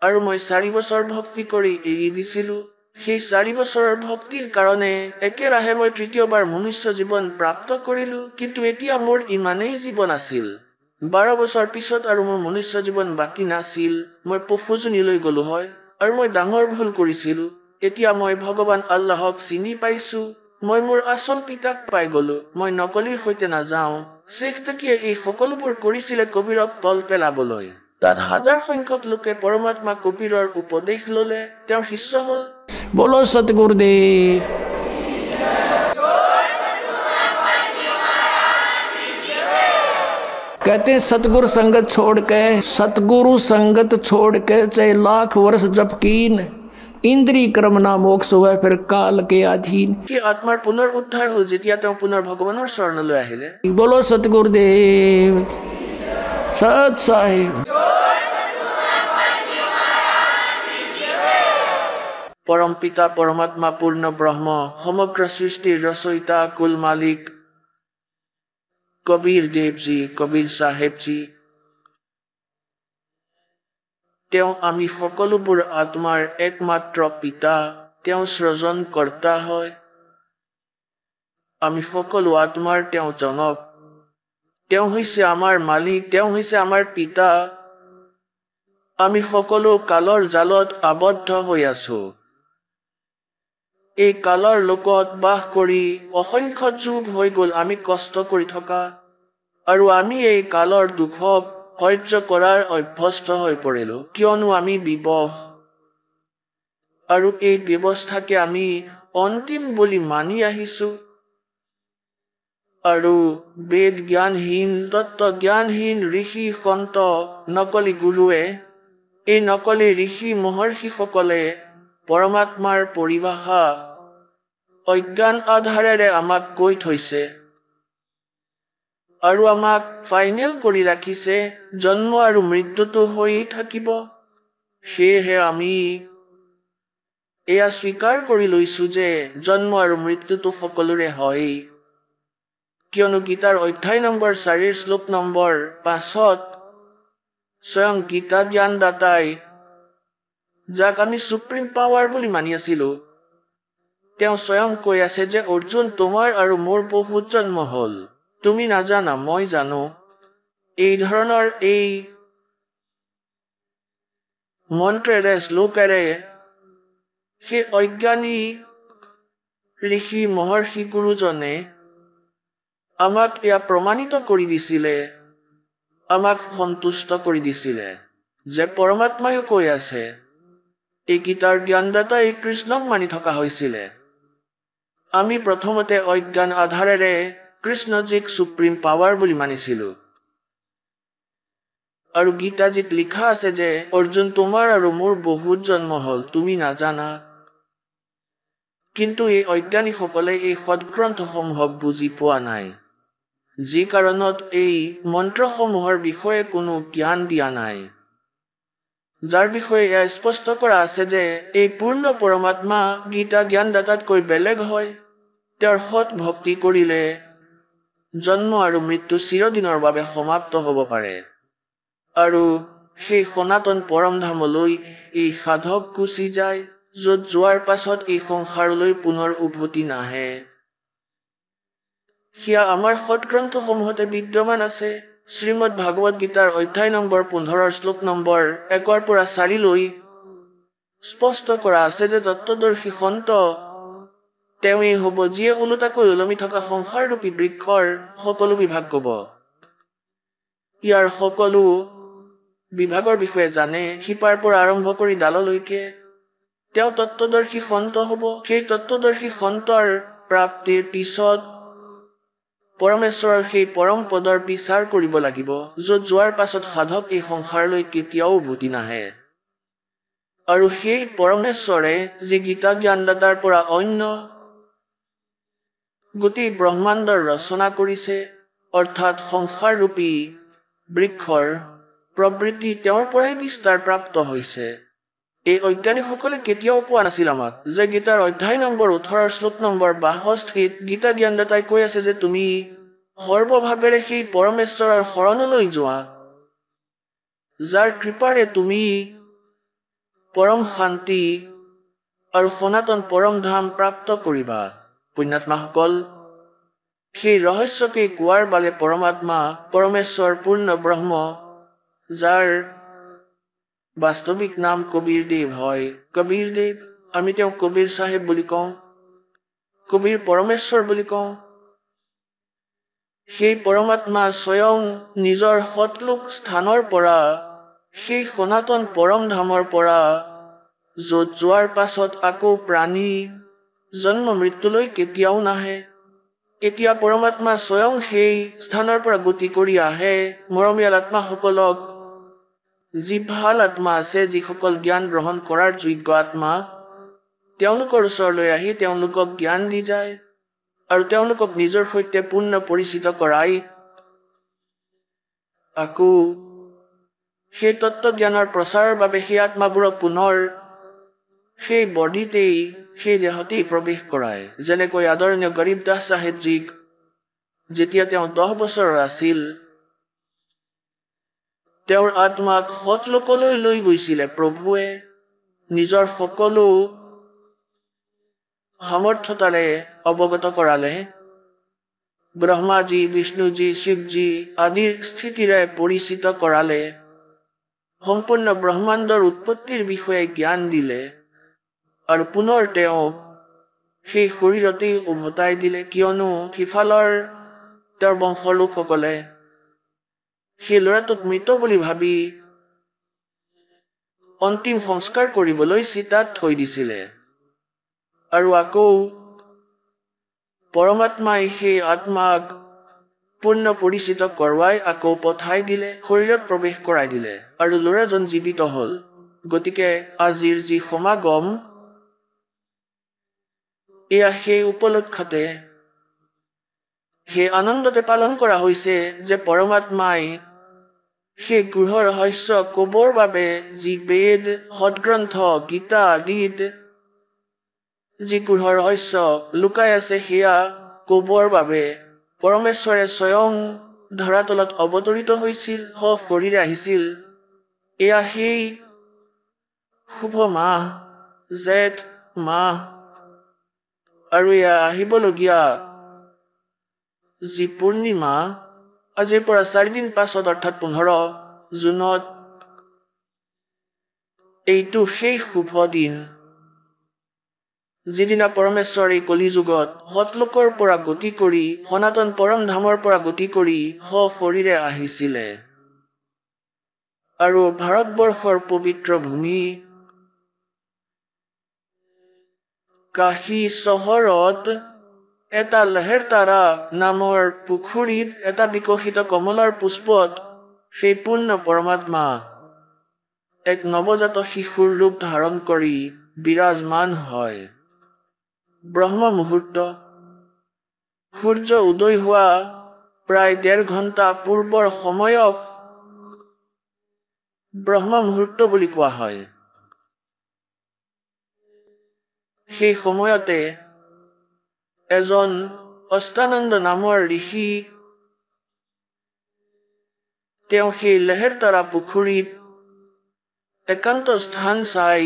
আৰু মই 4 বছৰ ভক্তি কৰি এৰি দিছিলো। সেই 4 বছৰৰ ভক্তিৰ কাৰণে একেৰাহে মই 3য়বাৰ মনুষ্য জীৱন প্ৰাপ্ত কৰিলো। কিন্তু এতিয়া মোৰ ইমানেই জীৱন আছিল, 12 বছৰ পিছত আৰু মোৰ মনুষ্য জীৱন বাকী নাছিল। মই পশুজনীলৈ গলো হয় আৰু মই ডাঙৰ ভুল কৰিছিলো। এতিয়া মই ভগৱান আল্লাহক চিনি পাইছো, মই মোৰ আচল পিতাক পাই গলো। মই নকলিৰ সৈতে নাযাওঁ। শেখ তাকিয়ে এই সকলোবোৰ কৰিছিলে কবিৰক তল পেলাবলৈ। তাত হাজাৰ সংখ্যক লোকে পৰমাত্মা কবিৰৰ উপদেশ ললে, তেওঁৰ শিষ্য হল। বলো সতগুৰুদেৱ। कहते सतगुरु संगत छोड़ के चाहे लाख वर्ष जप कीन, इंद्रिय क्रम ना मोक्ष हुआ फिर काल के अधीन। कि आत्मार पुनर उद्धार हो जेतिया তেওঁ পুনৰ ভগৱানৰ শৰণলৈ আহিলে। बोलो सतगुरुदेव सत साहिब। পৰম পিতা পৰমাত্মা পূৰ্ণ ব্ৰহ্ম সমগ্ৰ সৃষ্টিৰ ৰচয়িতা কুল মালিক কবিৰ দেৱজী, কবিৰ চাহেবজী, তেওঁ আমি সকলোবোৰ আত্মাৰ একমাত্ৰ পিতা, তেওঁ সৃজন কৰ্তা হয়। আমি সকলো আত্মাৰ তেওঁ জনক, তেওঁ হৈছে আমাৰ মালিক, তেওঁ হৈছে আমাৰ পিতা। আমি সকলো কালৰ জালত আবদ্ধ হৈ আছো। এই কালৰ লোকত বাস কৰি অসংখ্য যুগ হৈ গ'ল আমি কষ্ট কৰি থকা, আৰু আমি এই কালৰ দুখক সহ্য কৰাৰ অভ্যস্ত হৈ পৰিলো, কিয়নো আমি বিবশ। আৰু এই ব্যৱস্থাকে আমি অন্তিম বুলি মানি আহিছো। আৰু বেদ জ্ঞানহীন, তত্ত্ব জ্ঞানহীন ঋষি সন্ত নকলি গুৰুৱে, এই নকলি ঋষি মহৰ্ষিসকলে পৰমাত্মাৰ পৰিভাষা অজ্ঞান আধাৰেৰে আমাক কৈ থৈছে আৰু আমাক ফাইনেল কৰি ৰাখিছে জন্ম আৰু মৃত্যুটো হৈয়ে থাকিব। সেয়েহে আমি এয়া স্বীকাৰ কৰি লৈছো যে জন্ম আৰু মৃত্যুটো সকলোৰে হয়। কিয়নো গীতাৰ অধ্যায় নম্বৰ 4 শ্লোক নম্বৰ 5 স্বয়ং গীতা জ্ঞানদাতাই, যাক আমি সুপ্ৰিম পাৱাৰ বুলি মানি আছিলো, তেওঁ স্বয়ং কৈ আছে যে অৰ্জুন, তোমাৰ আৰু মোৰ বহুত জন্ম হ'ল, তুমি নাজানা মই জানো। এই ধৰণৰ এই মন্ত্ৰেৰে শ্লোকেৰে সেই অজ্ঞানী ঋষি মহৰ্ষি গুৰুজনে আমাক এয়া প্ৰমাণিত কৰি দিছিলে, আমাক সন্তুষ্ট কৰি দিছিলে যে পৰমাত্মায়ো কৈ আছে। এই গীতাৰ জ্ঞানদাতা এই কৃষ্ণক মানি থকা হৈছিলে। আমি প্ৰথমতে অজ্ঞান আধাৰেৰে কৃষ্ণজীক সুপ্ৰিম পাৱাৰ বুলি মানিছিলো। আৰু গীতাজীত লিখা আছে যে অৰ্জুন, তোমাৰ আৰু মোৰ বহুত জন্ম হ'ল, তুমি নাজানা। কিন্তু এই অজ্ঞানীসকলে এই সৎগ্ৰন্থসমূহক বুজি পোৱা নাই, যি কাৰণত এই মন্ত্ৰসমূহৰ বিষয়ে কোনো জ্ঞান দিয়া নাই। যাৰ বিষয়ে এয়া স্পষ্ট কৰা আছে যে এই পূৰ্ণ পৰমাত্মা গীতা জ্ঞানদাতাতকৈ বেলেগ হয়। তেওঁৰ সৎ ভক্তি কৰিলে জন্ম আৰু মৃত্যু চিৰদিনৰ বাবে সমাপ্ত হ'ব পাৰে আৰু সেই সনাতন পৰমধামলৈ এই সাধক গুচি যায়, য'ত যোৱাৰ পাছত এই সংসাৰলৈ পুনৰ উভতি নাহে। সেয়া আমাৰ সৎগ্ৰন্থসমূহতে বিদ্যমান আছে। শ্ৰীমদ ভাগৱত গীতাৰ অধ্যায় নম্বৰ 15 শ্লোক নম্বৰ 1 পৰা 4 লৈ স্পষ্ট কৰা আছে যে তত্ত্বদৰ্শী সন্ত তেওঁৱেই হ'ব যিয়ে ওলোটাকৈ ওলমি থকা সংসাৰৰূপী বৃক্ষৰ সকলো বিভাগ ক'ব। ইয়াৰ সকলো বিভাগৰ বিষয়ে জানে, শিপাৰ পৰা আৰম্ভ কৰি ডাললৈকে। তেওঁ তত্ত্বদৰ্শী সন্ত হ'ব। সেই তত্ত্বদৰ্শী সন্তৰ প্ৰাপ্তিৰ পিছত পৰমেশ্বৰৰ সেই পৰম পদৰ বিচাৰ কৰিব লাগিব, য'ত যোৱাৰ পাছত সাধক এই সংসাৰলৈ কেতিয়াও উভতি নাহে। আৰু সেই পৰমেশ্বৰে যি গীতা জ্ঞানদাতাৰ পৰা অন্য গোটেই ব্ৰহ্মাণ্ডৰ ৰচনা কৰিছে, অৰ্থাৎ সংসাৰৰূপী বৃক্ষৰ প্ৰবৃত্তি তেওঁৰ পৰাই বিস্তাৰ প্ৰাপ্ত হৈছে। এই অজ্ঞানীসকলে কেতিয়াও কোৱা নাছিল আমাক যে গীতাৰ অধ্যায় নম্বৰ 18 শ্লোক নম্বৰ 62 গীতা জ্ঞানদাতাই কৈ আছে যে তুমি সৰ্বভাৱেৰে সেই পৰমেশ্বৰৰ শৰণলৈ যোৱা, যাৰ কৃপাৰে তুমি পৰম শান্তি আৰু সনাতন পৰম ধাম প্ৰাপ্ত কৰিবা। পুণ্যাত্মাসকল, সেই ৰহস্যকেই কোৱাৰ বাবে পৰমাত্মা পৰমেশ্বৰ পূৰ্ণ ব্ৰহ্ম, যাৰ বাস্তৱিক নাম কবীৰ দেৱ হয়। কবীৰ দেৱ, আমি তেওঁক কবীৰ চাহেব বুলি কওঁ, কবীৰ পৰমেশ্বৰ বুলি কওঁ। সেই পৰমাত্মা স্বয়ং নিজৰ সৎলোক স্থানৰ পৰা, সেই সনাতন পৰম ধামৰ পৰা, য'ত যোৱাৰ পাছত আকৌ প্ৰাণী জন্ম মৃত্যুলৈ কেতিয়াও নাহে। এতিয়া পৰমাত্মা স্বয়ং সেই স্থানৰ পৰা গতি কৰি আহে মৰমীয়াল আত্মাসকলক, যি ভাল আত্মা আছে, যিসকল জ্ঞান গ্ৰহণ কৰাৰ যোগ্য আত্মা, তেওঁলোকৰ ওচৰলৈ আহি তেওঁলোকক জ্ঞান দি যায় আৰু তেওঁলোকক নিজৰ সৈতে পূৰ্ণ পৰিচিত কৰাই আকৌ সেই তত্ত্বজ্ঞানৰ প্ৰচাৰৰ বাবে সেই আত্মাবোৰক পুনৰ সেই বডিতেই, সেই দেহতেই প্ৰৱেশ কৰায়। যেনেকৈ আদৰণীয় গৰীব দাস চাহেবজীক যেতিয়া তেওঁ 10 বছৰৰ আছিল, তেওঁৰ আত্মাক সৎলোকলৈ লৈ গৈছিলে প্ৰভুৱে নিজৰ সকলো সামৰ্থ্যতাৰে অৱগত কৰালে। ব্ৰহ্মাজী, বিষ্ণুজী, শিৱজী আদিৰ স্থিতিৰে পৰিচিত কৰালে, সম্পূৰ্ণ ব্ৰহ্মাণ্ডৰ উৎপত্তিৰ বিষয়ে জ্ঞান দিলে আৰু পুনৰ তেওঁ সেই শৰীৰতেই উভতাই দিলে, কিয়নো সিফালৰ তেওঁৰ বংশৰ লোকসকলে সেই ল'ৰাটোক মৃত বুলি ভাবি অন্তিম সংস্কাৰ কৰিবলৈ চিতাত থৈ দিছিলে। আৰু আকৌ পৰমাত্মাই সেই আত্মাক পূৰ্ণ পৰিচিত কৰোৱাই আকৌ পঠাই দিলে, শৰীৰত প্ৰৱেশ কৰাই দিলে আৰু ল'ৰাজন জীৱিত হ'ল। গতিকে আজিৰ যি সমাগম, এয়া সেই উপলক্ষতে, সেই আনন্দতে পালন কৰা হৈছে যে পৰমাত্মাই সেই গৃহ ৰহস্য ক'বৰ বাবে যি বেদ, সৎগ্ৰন্থ, গীতা আদিত যি গৃহ ৰহস্য লুকাই আছে, সেয়া ক'বৰ বাবে পৰমেশ্বৰে স্বয়ং ধৰাতলত অৱতৰিত হৈছিল, সশৰীৰে আহিছিল। এয়া সেই শুভ মাহ, জেঠ মাহ, আৰু এয়া আহিবলগীয়া যি পূৰ্ণিমা, আজিৰ পৰা 4 দিন পাছত অৰ্থাৎ 15 জুনত এইটো সেই শুভ দিন, যিদিনা পৰমেশ্বৰ এই কলিযুগত সৎলোকৰ পৰা গতি কৰি, সনাতন পৰম ধামৰ পৰা গতি কৰি সশৰীৰে আহিছিলে। আৰু ভাৰতবৰ্ষৰ পবিত্ৰ ভূমি কাশী চহৰত এটা লেহেৰতাৰা নামৰ পুখুৰীত এটা বিকশিত কমলৰ পুষ্পত সেই পূৰ্ণ পৰমাত্মা এক নৱজাত শিশুৰ ৰূপ ধাৰণ কৰি বিৰাজমান হয়। ব্ৰহ্ম মুহূৰ্ত, সূৰ্য উদয় হোৱা প্ৰায় 1.5 ঘণ্টা পূৰ্বৰ সময়ক ব্ৰহ্ম মুহূৰ্ত বুলি কোৱা হয়। সেই সময়তে এজন অষ্টানন্দ নামৰ ঋষি তেওঁ সেই লেহেৰতৰা পুখুৰীত একান্ত স্থান চাই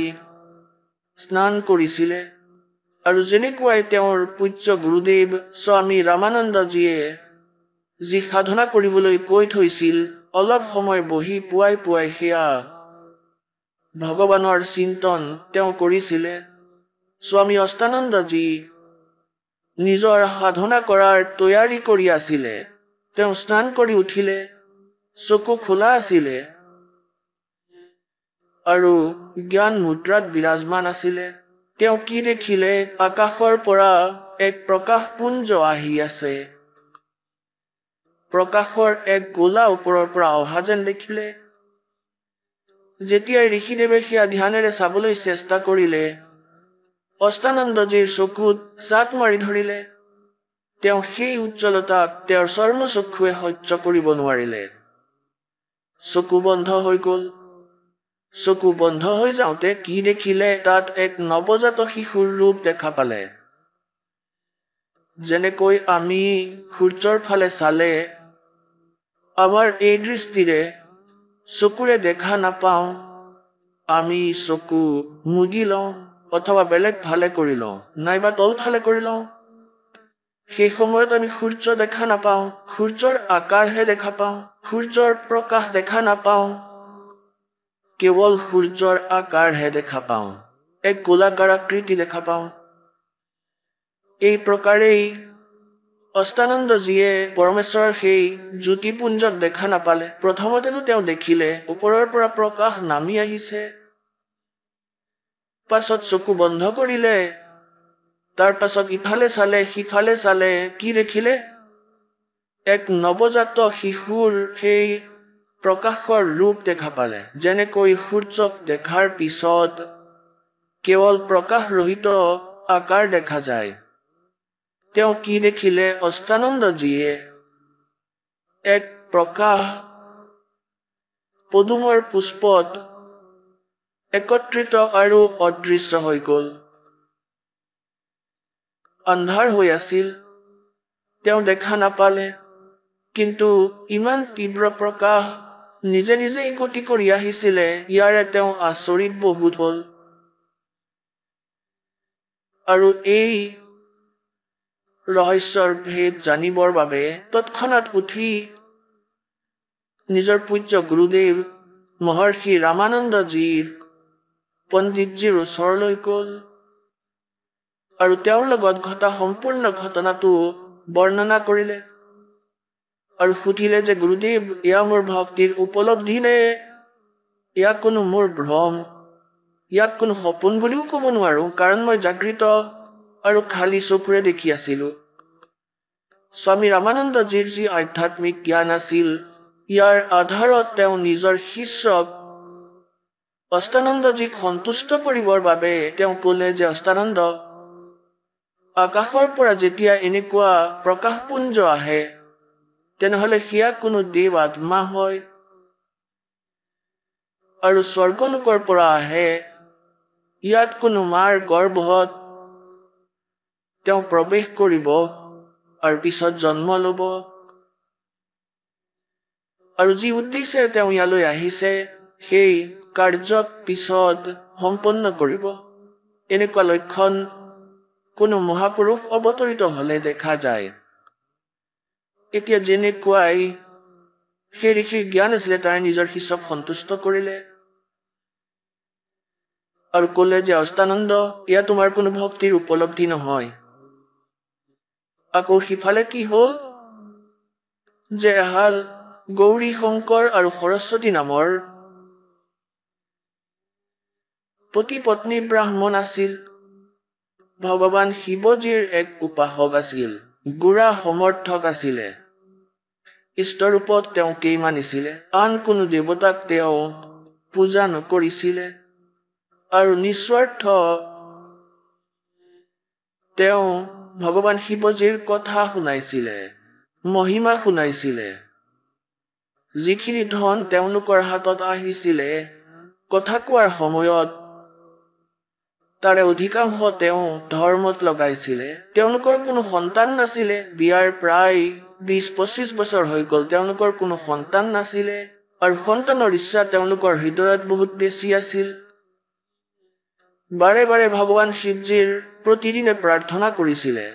স্নান কৰিছিলে। আৰু যেনেকুৱাই তেওঁৰ পূজ্য গুৰুদেৱ স্বামী ৰামানন্দজীয়ে যি সাধনা কৰিবলৈ কৈ থৈছিল, অলপ সময় বহি পুৱাই পুৱাই সেয়া ভগৱানৰ চিন্তন তেওঁ কৰিছিলে। স্বামী অষ্টানন্দজী নিজৰ সাধনা কৰাৰ তৈয়াৰী কৰি আছিলে। তেওঁ স্নান কৰি উঠিলে, চকু খোলা আছিলে আৰু জ্ঞান মুদ্ৰাত বিৰাজমান আছিলে। তেওঁ কি দেখিলে? আকাশৰ পৰা এক প্ৰকাশপুঞ্জ আহি আছে। প্ৰকাশৰ এক গোলা ওপৰৰ পৰা অহা যেন দেখিলে। যেতিয়াই ঋষিদেৱে সেয়া ধ্যানেৰে চাবলৈ চেষ্টা কৰিলে, অষ্টানন্দজীৰ চকুত চাট মাৰি ধৰিলে। তেওঁ সেই উজ্জ্বলতাক তেওঁৰ চৰ্মচক্ষুৱে সহ্য কৰিব নোৱাৰিলে। চকু বন্ধ হৈ গ'ল। চকু বন্ধ হৈ যাওঁতে কি দেখিলে? তাত এক নৱজাত শিশুৰ ৰূপ দেখা পালে। যেনেকৈ আমি সূৰ্যৰ ফালে চালে আমাৰ এই দৃষ্টিৰে চকুৰে দেখা নাপাওঁ, আমি চকু মুদি লওঁ অথবা বেলেগ ফালে কৰি লওঁ, নাইবা তল ফালে কৰি লওঁ। সেই সময়ত আমি সূৰ্য দেখা নাপাওঁ, সূৰ্যৰ আকাৰহে দেখা পাওঁ, সূৰ্যৰ প্ৰকাশ দেখা নাপাওঁ, কেৱল সূৰ্যৰ আকাৰহে দেখা পাওঁ, এক গোলাকাৰ আকৃতি দেখা পাওঁ। এই প্ৰকাৰেই অষ্টানন্দজীয়ে পৰমেশ্বৰৰ সেই জ্যোতিপুঞ্জক দেখা নাপালে। প্ৰথমতেতো তেওঁ দেখিলে ওপৰৰ পৰা প্ৰকাশ নামি আহিছে, পাছত চকু বন্ধ কৰিলে, তাৰ পাছত ইফালে চালে সিফালে চালে, কি দেখিলে? এক নৱজাত শিশুৰ সেই প্ৰকাশৰ ৰূপ দেখা পালে। যেনেকৈ সূৰ্যক দেখাৰ পিছত কেৱল প্ৰকাশ ৰহিত আকাৰ দেখা যায়, তেওঁ কি দেখিলে? অষ্টানন্দজীয়ে এক প্ৰকাশ পদুমৰ পুষ্পত একত্ৰিত আৰু অদৃশ্য হৈ গ'ল। আন্ধাৰ হৈ আছিল, তেওঁ দেখা নাপালে, কিন্তু ইমান তীব্ৰ প্ৰকাশ নিজে নিজেই গতি কৰি আহিছিলে, ইয়াৰে তেওঁ আচৰিত বহুত হ'ল। আৰু এই ৰহস্যৰ ভেদ জানিবৰ বাবে তৎক্ষণাত উঠি নিজৰ পূজ্য গুৰুদেৱ মহৰ্ষি ৰামানন্দজীৰ পণ্ডিতজীৰ ওচৰলৈ গ'ল আৰু তেওঁৰ লগত ঘটা সম্পূৰ্ণ ঘটনাটো বৰ্ণনা কৰিলে আৰু সুধিলে যে গুৰুদেৱ, এয়া মোৰ ভক্তিৰ উপলব্ধি নে ইয়াক কোনো মোৰ ভ্ৰম, ইয়াক কোনো সপোন বুলিও ক'ব নোৱাৰো, কাৰণ মই জাগৃত আৰু খালী চকুৰে দেখি আছিলো। স্বামী ৰামানন্দজীৰ যি আধ্যাত্মিক জ্ঞান আছিল, ইয়াৰ আধাৰত তেওঁ নিজৰ শিষ্যক অষ্টানন্দজীক সন্তুষ্ট কৰিবৰ বাবে তেওঁ ক'লে যে অষ্টানন্দ, আকাশৰ পৰা যেতিয়া এনেকুৱা প্ৰকাশপুঞ্জ আহে, তেনেহলে সেয়া কোনো দেৱ আত্মা হয় আৰু স্বৰ্গলোকৰ পৰা আহে, ইয়াত কোনো মাৰ গৰ্ভত তেওঁ প্ৰৱেশ কৰিব আৰু পিছত জন্ম ল'ব আৰু যি উদ্দেশ্যে তেওঁ ইয়ালৈ আহিছে সেই কাৰ্যক পিছত সম্পন্ন কৰিব। এনেকুৱা লক্ষণ কোনো মহাপুৰুষ অৱতৰিত হলে দেখা যায়। এতিয়া যেনেকুৱাই সেই ঋষিৰ জ্ঞান আছিলে, তাৰে নিজৰ শিষ্যক সন্তুষ্ট কৰিলে আৰু ক'লে যে অষ্টানন্দ, এয়া তোমাৰ কোনো ভক্তিৰ উপলব্ধি নহয়। আকৌ সিফালে কি হ'ল যে এহাল গৌৰী শংকৰ আৰু সৰস্বতী নামৰ পতি পত্নী ব্ৰাহ্মণ আছিল। ভগৱান শিৱজীৰ এক উপাসক আছিল, গুড়া সমৰ্থক আছিলে। ইষ্টৰূপত তেওঁকেই মানিছিলে, আন কোনো দেৱতাক তেওঁ পূজা নকৰিছিলে আৰু নিস্বাৰ্থ তেওঁ ভগৱান শিৱজীৰ কথা শুনাইছিলে, মহিমা শুনাইছিলে। যিখিনি ধন তেওঁলোকৰ হাতত আহিছিলে কথা কোৱাৰ সময়ত তাৰে অধিকাংশ তেওঁ ধৰ্মত লগাইছিলে। তেওঁলোকৰ কোনো সন্তান নাছিলে। বিয়াৰ প্ৰায় 20-25 বছৰ হৈ গ'ল, তেওঁলোকৰ কোনো সন্তান নাছিলে আৰু সন্তানৰ ইচ্ছা তেওঁলোকৰ হৃদয়ত বহুত বেছি আছিল। বাৰে বাৰে ভগৱান শিৱজীৰ প্ৰতিদিনে প্ৰাৰ্থনা কৰিছিলে।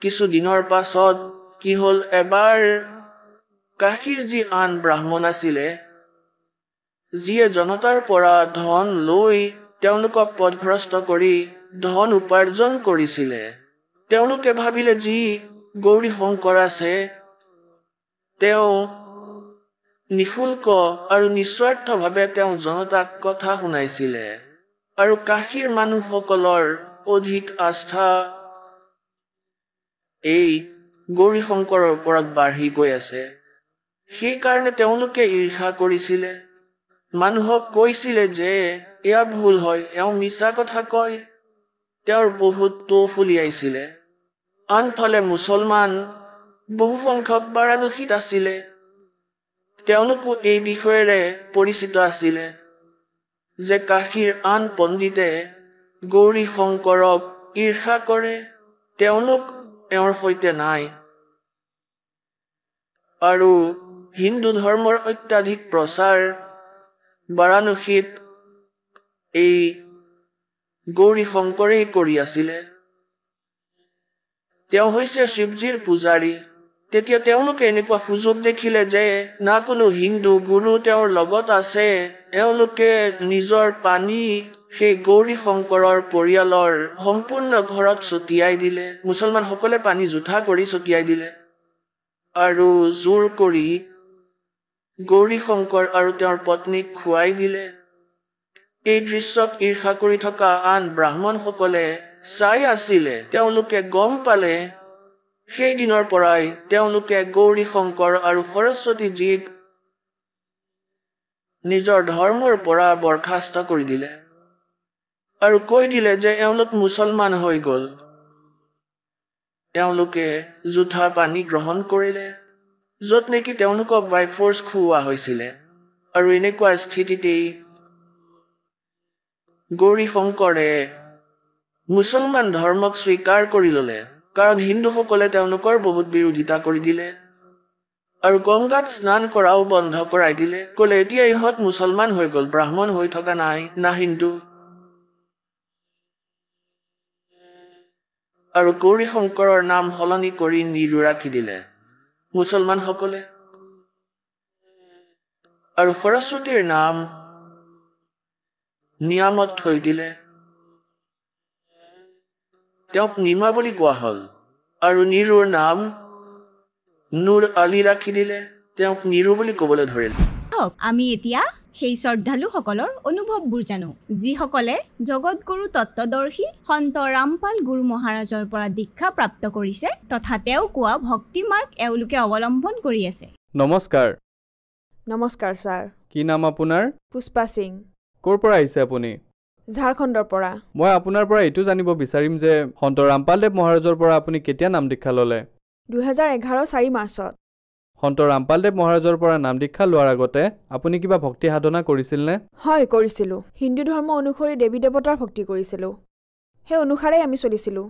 কিছু দিনৰ পাছত কি হ'ল, এবাৰ কাশীৰ যি আন ব্ৰাহ্মণ আছিলে, যিয়ে জনতাৰ পৰা ধন লৈ তেওঁলোকক পথভ্ৰষ্ট কৰি ধন উপাৰ্জন কৰিছিলে, তেওঁলোকে ভাবিলে যি গৌৰী শংকৰ আছে তেওঁ নিশুল্ক আৰু নিস্বাৰ্থভাৱে তেওঁ জনতাক কথা শুনাইছিলে আৰু কাশীৰ মানুহসকলৰ অধিক আস্থা এই গৌৰী শংকৰৰ ওপৰত বাঢ়ি গৈ আছে। সেইকাৰণে তেওঁলোকে ঈৰ্ষা কৰিছিলে। মানুহক কৈছিলে যে এয়া ভুল হয়, এওঁ মিছা কথা কয়। তেওঁৰ বহুত তোষ উলিয়াইছিলে। আনফালে মুছলমান বহু সংখ্যক বাৰাণসীত আছিলে। তেওঁলোকো এই বিষয়েৰে পৰিচিত আছিলে যে কাশীৰ আন পণ্ডিতে গৌৰী শংকৰক ঈৰ্ষা কৰে, তেওঁলোক এওঁৰ সৈতে নাই। আৰু হিন্দু ধৰ্মৰ অত্যাধিক প্ৰচাৰ বাৰাণসীত এই গৌৰী শংকৰেই কৰি আছিলে। তেওঁ হৈছে শিৱজীৰ পূজাৰী। তেতিয়া তেওঁলোকে এনেকুৱা সুযোগ দেখিলে যে না কোনো হিন্দু গুৰু তেওঁৰ লগত আছে, এওঁলোকে নিজৰ পানী সেই গৌৰী শংকৰৰ পৰিয়ালৰ সম্পূৰ্ণ ঘৰত ছটিয়াই দিলে। মুছলমানসকলে পানী জোঠা কৰি ছটিয়াই দিলে আৰু জোৰ কৰি গৌৰী শংকৰ আৰু তেওঁৰ পত্নীক খুৱাই দিলে। এই দৃশ্যক ঈৰ্ষা কৰি থকা আন ব্ৰাহ্মণসকলে চাই আছিলে। তেওঁলোকে গম পালে সেই দিনৰ পৰাই তেওঁলোকে গৌৰী শংকৰ আৰু সৰস্বতী জীক নিজৰ ধৰ্মৰ পৰা বৰখাস্ত কৰি দিলে আৰু কৈ দিলে যে এওঁলোক মুছলমান হৈ গ'ল। তেওঁলোকে জোঠা পানী গ্ৰহণ কৰিলে, য'ত নেকি তেওঁলোকক বাই ফৰ্চ খুওৱা হৈছিলে। আৰু এনেকুৱা স্থিতিতেই গৌৰী শংকৰে মুছলমান ধৰ্মক স্বীকাৰ কৰি ল'লে, কাৰণ হিন্দুসকলে তেওঁলোকৰ বহুত বিৰোধিতা কৰি দিলে আৰু গংগাত স্নান কৰাও বন্ধ কৰাই দিলে। ক'লে এতিয়া ইহঁত মুছলমান হৈ গ'ল, ব্ৰাহ্মণ হৈ থকা নাই, না হিন্দু। আৰু গৌৰী শংকৰৰ নাম সলনি কৰি নিৰু ৰাখি দিলে মুছলমানসকলে আৰু সৰস্বতীৰ নাম নিয়ামত থৈ দিলে। তেওঁক নিমা বুলি কোৱা হ'ল আৰু নিৰুৰ নাম নুৰ আলী ৰাখি দিলে। তেওঁক নিৰু বুলি ক'বলৈ ধৰিলে। আমি এতিয়া সেই শ্ৰদ্ধালুসকলৰ অনুভৱবোৰ জানো, যিসকলে জগতগুৰু তত্ত্বদৰ্শী সন্ত ৰামপাল গুৰু মহাৰাজৰ পৰা দীক্ষা প্ৰাপ্ত কৰিছে তথা তেওঁ কোৱা ভক্তি মাৰ্গ এওঁলোকে অৱলম্বন কৰি আছে। নমস্কাৰ। নমস্কাৰ ছাৰ। কি নাম আপোনাৰ? পুষ্পা সিং। ক'ৰ পৰা আহিছে আপুনি? ঝাৰখণ্ডৰ পৰা। মই আপোনাৰ পৰা এইটো জানিব বিচাৰিম যে সন্ত ৰামপালদেৱ মহাৰাজৰ পৰা আপুনি কেতিয়া নাম দীক্ষা ল'লে? 2011 4 মাৰ্চত। সন্ত ৰামপালদেৱ মহাৰাজৰ পৰা নাম দীক্ষা লোৱাৰ আগতে আপুনি কিবা ভক্তি সাধনা কৰিছিলনে? হয়, কৰিছিলোঁ। হিন্দু ধৰ্ম অনুসৰি দেৱী দেৱতাৰ ভক্তি কৰিছিলোঁ। সেই অনুসাৰে আমি চলিছিলোঁ,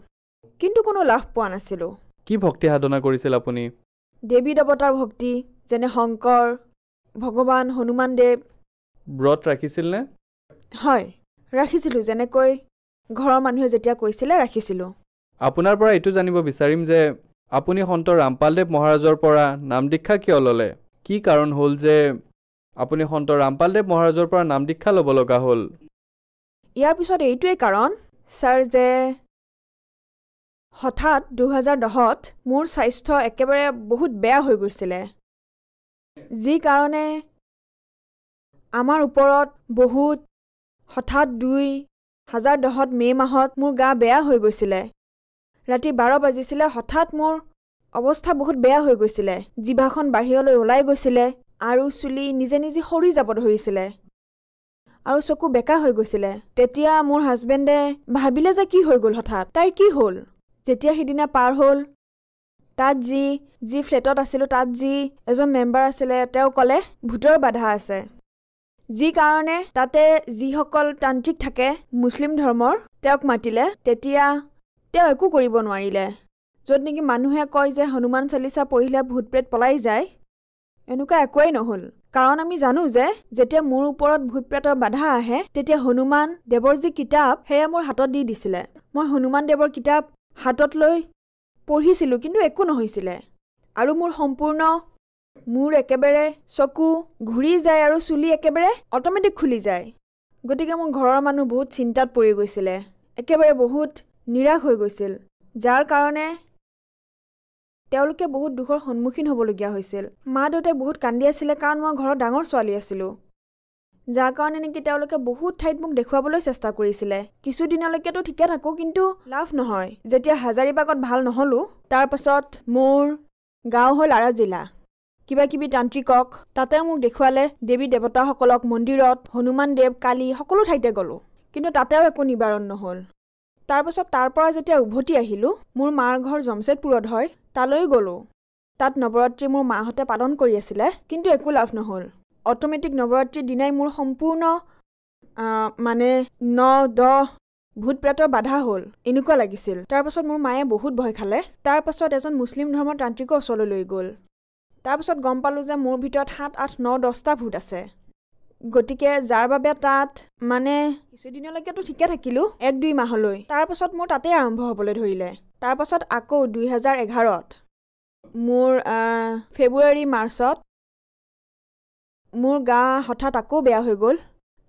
কিন্তু কোনো লাভ পোৱা নাছিলোঁ। কি ভক্তি সাধনা কৰিছিল আপুনি? দেৱী দেৱতাৰ ভক্তি, যেনে শংকৰ, ভগৱান, হনুমান দেৱ। ব্ৰত ৰাখিছিলনে? হয়, ৰাখিছিলোঁ। যেনেকৈ ঘৰৰ মানুহে যেতিয়া কৈছিলে ৰাখিছিলোঁ। আপোনাৰ পৰা এইটো জানিব বিচাৰিম যে আপুনি সন্ত ৰামপালদেৱ মহাৰাজৰ পৰা নাম দীক্ষা কিয় ল'লে? কি কাৰণ হ'ল যে আপুনি সন্ত ৰামপালদেৱ মহাৰাজৰ পৰা নাম দীক্ষা ল'ব লগা হ'ল? ইয়াৰ পিছত এইটোৱেই কাৰণ ছাৰ যে হঠাৎ 2010ত মোৰ স্বাস্থ্য একেবাৰে বহুত বেয়া হৈ গৈছিলে, যি কাৰণে আমাৰ ওপৰত বহুত হঠাৎ 2010ত মে' মাহত মোৰ গা বেয়া হৈ গৈছিলে। ৰাতি 12 বাজিছিলে, হঠাৎ মোৰ অৱস্থা বহুত বেয়া হৈ গৈছিলে। জিভাখন বাহিৰলৈ ওলাই গৈছিলে আৰু চুলি নিজে নিজে সৰি যাব ধৰিছিলে আৰু চকু বেকা হৈ গৈছিলে। তেতিয়া মোৰ হাজবেণ্ডে ভাবিলে যে কি হৈ গ'ল হঠাৎ, তাইৰ কি হ'ল। যেতিয়া সিদিনা পাৰ হ'ল তাত যি ফ্লেটত আছিলোঁ তাত যি এজন মেম্বাৰ আছিলে তেওঁ ক'লে ভূতৰ বাধা আছে, যি কাৰণে তাতে যিসকল তান্ত্ৰিক থাকে মুছলিম ধৰ্মৰ তেওঁক মাতিলে, তেতিয়া তেওঁ একো কৰিব নোৱাৰিলে। য'ত নেকি মানুহে কয় যে হনুমান চালিচা পঢ়িলে ভূত প্ৰেত পলাই যায়, এনেকুৱা একোৱেই নহ'ল। কাৰণ আমি জানো যে যেতিয়া মোৰ ওপৰত ভূত প্ৰেতৰ বাধা আহে তেতিয়া হনুমান দেৱৰ যি কিতাপ সেয়া মোৰ হাতত দি দিছিলে। মই হনুমান দেৱৰ কিতাপ হাতত লৈ পঢ়িছিলোঁ, কিন্তু একো নহৈছিলে। আৰু মোৰ একেবাৰে চকু ঘূৰি যায় আৰু চুলি একেবাৰে অট'মেটিক খুলি যায়। গতিকে মোৰ ঘৰৰ মানুহ বহুত চিন্তাত পৰি গৈছিলে, একেবাৰে বহুত নিৰাশ হৈ গৈছিল, যাৰ কাৰণে তেওঁলোকে বহুত দুখৰ সন্মুখীন হ'বলগীয়া হৈছিল। মা দেউতাই বহুত কান্দি আছিলে, কাৰণ মই ঘৰৰ ডাঙৰ ছোৱালী আছিলোঁ, যাৰ কাৰণে নেকি তেওঁলোকে বহুত ঠাইত মোক দেখুৱাবলৈ চেষ্টা কৰিছিলে। কিছুদিনলৈকেতো ঠিকে থাকোঁ, কিন্তু লাভ নহয়। যেতিয়া হাজাৰীবাগত ভাল নহ'লোঁ, তাৰপাছত মোৰ গাঁও হ'ল আৰা জিলা। কিবা কিবি তান্ত্ৰিকক তাতে মোক দেখুৱালে, দেৱী দেৱতাসকলক মন্দিৰত, হনুমান দেৱ, কালী সকলো ঠাইতে গ'লোঁ, কিন্তু তাতেও একো নিবাৰণ নহ'ল। তাৰপাছত তাৰ পৰা যেতিয়া উভতি আহিলোঁ, মোৰ মাৰ ঘৰ জমছেদপুৰত হয়, তালৈ গ'লোঁ। তাত নৱৰাত্ৰি মোৰ মাহঁতে পালন কৰি আছিলে, কিন্তু একো লাভ নহ'ল। অট'মেটিক নৱৰাত্ৰিৰ দিনাই মোৰ সম্পূৰ্ণ 9-10 ভূত প্ৰেতৰ বাধা হ'ল, এনেকুৱা লাগিছিল। তাৰপাছত মোৰ মায়ে বহুত ভয় খালে। তাৰপাছত এজন মুছলিম ধৰ্মৰ তান্ত্ৰিকৰ ওচৰলৈ লৈ গ'ল। তাৰপাছত গম পালোঁ যে মোৰ ভিতৰত 7, 8, 9, 10টা ভূত আছে। গতিকে যাৰ বাবে তাত কিছুদিনলৈকেতো ঠিকে থাকিলোঁ, 1-2 মাহলৈ। তাৰপাছত মোৰ তাতেই আৰম্ভ হ'বলৈ ধৰিলে। তাৰপাছত আকৌ 2011ত মোৰ ফেব্ৰুৱাৰী মাৰ্চত মোৰ গা হঠাৎ আকৌ বেয়া হৈ গ'ল,